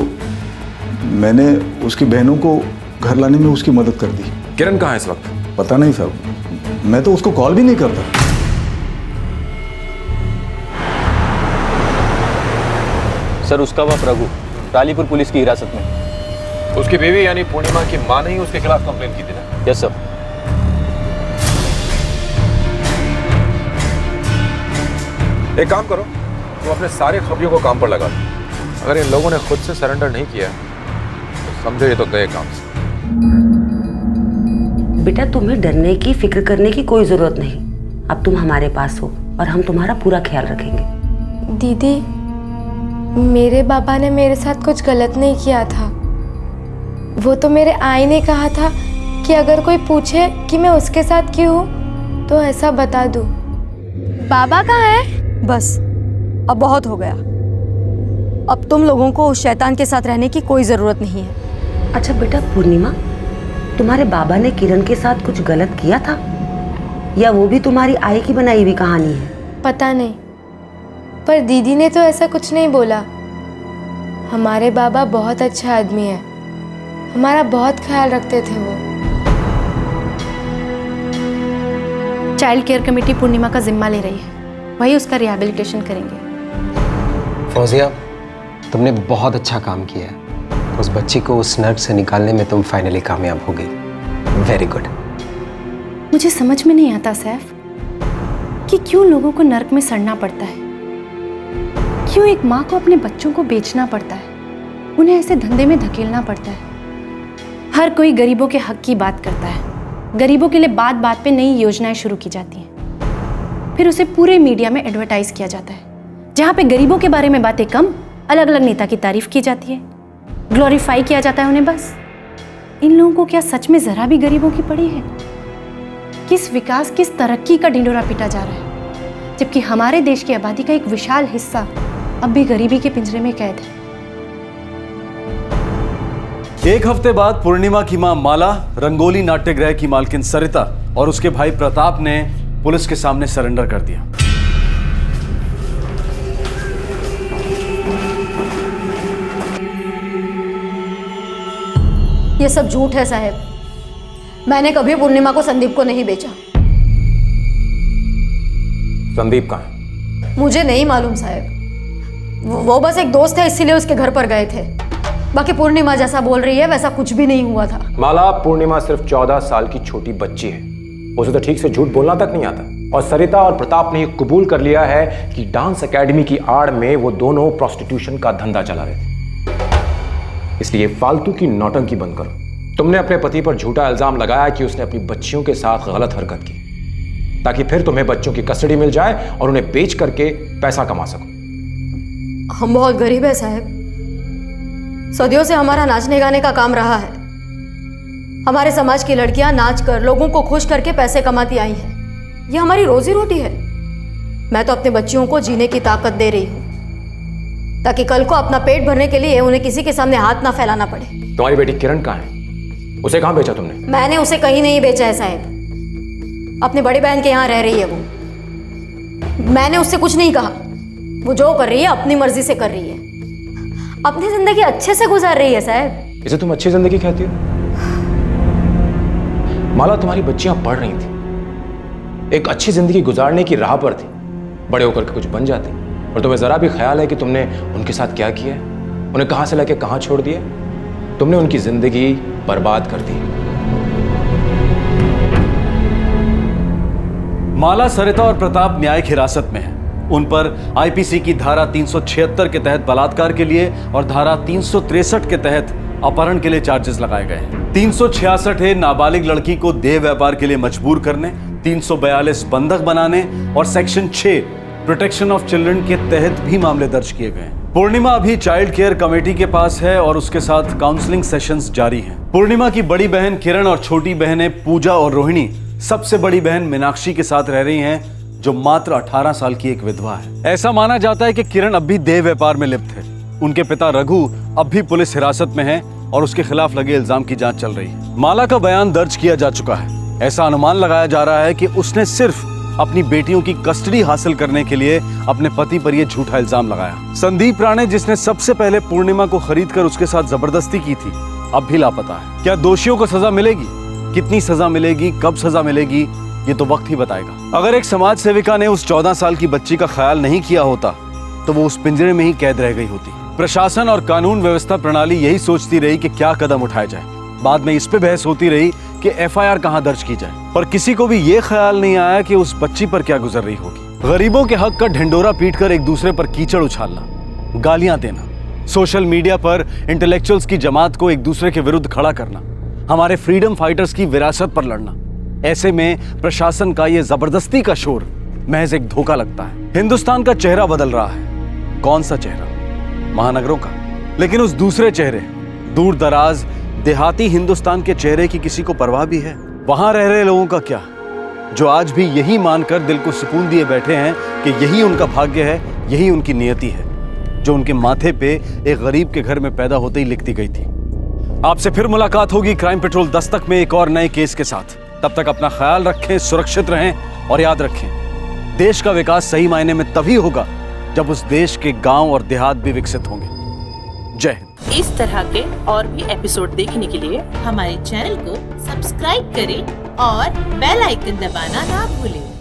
मैंने उसकी बहनों को घर लाने में उसकी मदद कर दी। किरण कहाँ है इस वक्त? पता नहीं साहब, मैं तो उसको कॉल भी नहीं करता। सर, उसका बाप रघु रालीपुर पुलिस की हिरासत में। उसकी बीवी यानी पूर्णिमा की मां ने ही उसके खिलाफ कंप्लेन की थी ना? Yes sir. एक काम करो, तुम अपने सारे खबरियों को काम पर लगा दो। अगर इन लोगों ने खुद से सरेंडर नहीं किया तो समझो ये तो गए काम से। बेटा, तुम्हें डरने की, फिक्र करने की कोई जरूरत नहीं। अब तुम हमारे पास हो और हम तुम्हारा पूरा ख्याल रखेंगे। दीदी, मेरे बाबा ने मेरे साथ कुछ गलत नहीं किया था। वो तो मेरे आई ने कहा था कि अगर कोई पूछे कि मैं उसके साथ क्यों हूँ तो ऐसा बता दूँ। बाबा कहाँ है? बस अब बहुत हो गया। अब तुम लोगों को उस शैतान के साथ रहने की कोई जरूरत नहीं है। अच्छा बेटा पूर्णिमा, तुम्हारे बाबा ने किरण के साथ कुछ गलत किया था या वो भी तुम्हारी आई की बनाई हुई कहानी है? पता नहीं, पर दीदी ने तो ऐसा कुछ नहीं बोला। हमारे बाबा बहुत अच्छा आदमी है, हमारा बहुत ख्याल रखते थे वो। चाइल्ड केयर कमेटी पूर्णिमा का जिम्मा ले रही है, वही उसका रिहैबिलिटेशन करेंगे। फौजिया, तुमने बहुत अच्छा काम किया है। उस बच्ची को उस नर्क से निकालने में तुम फाइनली कामयाब हो गई। Very good. मुझे समझ में नहीं आता सैफ कि क्यों लोगों को नर्क में सड़ना पड़ता है, क्यों एक माँ को अपने बच्चों को बेचना पड़ता है, उन्हें ऐसे धंधे में धकेलना पड़ता है। हर कोई गरीबों के हक की बात करता है, गरीबों के लिए बात बात पे नई योजनाएं शुरू की जाती हैं, फिर उसे पूरे मीडिया में एडवर्टाइज किया जाता है, जहाँ पे गरीबों के बारे में बातें कम, अलग अलग नेता की तारीफ की जाती है, ग्लोरीफाई किया जाता है उन्हें। बस इन लोगों को क्या सच में जरा भी गरीबों की पड़ी है? किस विकास, किस तरक्की का ढिंढोरा पीटा जा रहा है, जबकि हमारे देश की आबादी का एक विशाल हिस्सा अब भी गरीबी के पिंजरे में कैद है। एक हफ्ते बाद पूर्णिमा की मां माला, रंगोली नाट्यगृह की मालकिन सरिता और उसके भाई प्रताप ने पुलिस के सामने सरेंडर कर दिया। ये सब झूठ है साहब। मैंने कभी पूर्णिमा को संदीप को नहीं बेचा। संदीप कहाँ है? मुझे नहीं मालूम साहब, वो बस एक दोस्त है इसलिए उसके घर पर गए थे। बाकी पूर्णिमा जैसा बोल रही है वैसा कुछ भी नहीं हुआ था। माला, पूर्णिमा सिर्फ 14 साल की छोटी बच्ची है, उसे तो ठीक से झूठ बोलना तक नहीं आता। और सरिता और प्रताप ने कबूल कर लिया है कि डांस एकेडमी की आड़ में वो दोनों प्रोस्टिट्यूशन का धंधा चला रहे थे। इसलिए फालतू की नौटंकी बंद करो। तुमने अपने पति पर झूठा इल्जाम लगाया कि उसने अपनी बच्चियों के साथ गलत हरकत की, ताकि फिर तुम्हें बच्चों की कस्टडी मिल जाए और उन्हें बेच करके पैसा कमा सको। हम बहुत गरीब है साहब। सदियों से हमारा नाचने गाने का काम रहा है। हमारे समाज की लड़कियां नाच कर लोगों को खुश करके पैसे कमाती आई हैं। ये हमारी रोजी रोटी है। मैं तो अपने बच्चियों को जीने की ताकत दे रही हूँ, ताकि कल को अपना पेट भरने के लिए उन्हें किसी के सामने हाथ ना फैलाना पड़े। तुम्हारी बेटी किरण कहाँ है? उसे कहाँ बेचा तुमने? मैंने उसे कहीं नहीं बेचा है साहब। अपनी बड़ी बहन के यहाँ रह रही है वो। मैंने उससे कुछ नहीं कहा। वो जो कर रही है अपनी मर्जी से कर रही है, अपनी जिंदगी अच्छे से गुजार रही है साहब। इसे तुम अच्छी जिंदगी कहती हो? माला, तुम्हारी बच्चियां पढ़ रही थी, एक अच्छी जिंदगी गुजारने की राह पर थी, बड़े होकर के कुछ बन जाती। और तुम्हें जरा भी ख्याल है कि तुमने उनके साथ क्या किया है, उन्हें कहां से लेके कहां छोड़ दिया? तुमने उनकी जिंदगी बर्बाद कर दी। माला, सरिता और प्रताप न्यायिक हिरासत में हैं। उन पर आईपीसी की धारा 376 के तहत बलात्कार के लिए और धारा 363 के तहत अपहरण के लिए चार्जेस लगाए गए हैं। 366 है नाबालिग लड़की को देह व्यापार के लिए मजबूर करने, 342 बंधक बनाने और सेक्शन 6 प्रोटेक्शन ऑफ चिल्ड्रन के तहत भी मामले दर्ज किए गए हैं। पूर्णिमा अभी चाइल्ड केयर कमेटी के पास है और उसके साथ काउंसलिंग सेशंस जारी हैं। पूर्णिमा की बड़ी बहन किरण और छोटी बहनें पूजा और रोहिणी सबसे बड़ी बहन मीनाक्षी के साथ रह रही हैं, जो मात्र 18 साल की एक विधवा है। ऐसा माना जाता है कि किरण अब भी देह व्यापार में लिप्त है। उनके पिता रघु अब भी पुलिस हिरासत में हैं और उसके खिलाफ लगे इल्जाम की जांच चल रही है। माला का बयान दर्ज किया जा चुका है। ऐसा अनुमान लगाया जा रहा है कि उसने सिर्फ अपनी बेटियों की कस्टडी हासिल करने के लिए अपने पति पर यह झूठा इल्जाम लगाया। संदीप राणे, जिसने सबसे पहले पूर्णिमा को खरीदकर उसके साथ जबरदस्ती की थी, अब भी लापता है। क्या दोषियों को सजा मिलेगी? कितनी सजा मिलेगी, कब सजा मिलेगी, ये तो वक्त ही बताएगा। अगर एक समाज सेविका ने उस 14 साल की बच्ची का ख्याल नहीं किया होता तो वो उस पिंजरे में ही कैद रह गई होती। प्रशासन और कानून व्यवस्था प्रणाली यही सोचती रही कि क्या कदम उठाया जाए। बाद में इस पे बहस होती रही कि एफआईआर कहां दर्ज की जाए, पर किसी को भी ये ख्याल नहीं आया कि उस बच्ची पर क्या गुजर रही होगी। गरीबों के हक का ढिंडोरा पीटकर एक दूसरे पर कीचड़ उछालना, गालियां देना, सोशल मीडिया पर इंटेलेक्चुअल्स की जमात को एक दूसरे के विरुद्ध खड़ा करना, हमारे फ्रीडम फाइटर्स की विरासत पर लड़ना, ऐसे में प्रशासन का ये जबरदस्ती का शोर महज एक धोखा लगता है। हिंदुस्तान का चेहरा बदल रहा है। कौन सा चेहरा? महानगरों का। लेकिन उस दूसरे चेहरे, दूर दराज देहाती हिंदुस्तान के चेहरे की किसी को परवाह भी है? वहां रह रहे लोगों का क्या, जो आज भी यही मानकर दिल को सुकून दिए बैठे हैं कि यही उनका भाग्य है, यही उनकी नियति है, जो उनके माथे पे एक गरीब के घर में पैदा होते ही लिखती गई थी। आपसे फिर मुलाकात होगी क्राइम पेट्रोल दस्तक में एक और नए केस के साथ। तब तक अपना ख्याल रखें, सुरक्षित रहें और याद रखें, देश का विकास सही मायने में तभी होगा जब उस देश के गांव और देहात भी विकसित होंगे। जय हिंद। इस तरह के और भी एपिसोड देखने के लिए हमारे चैनल को सब्सक्राइब करें और बेल आइकन दबाना ना भूलें।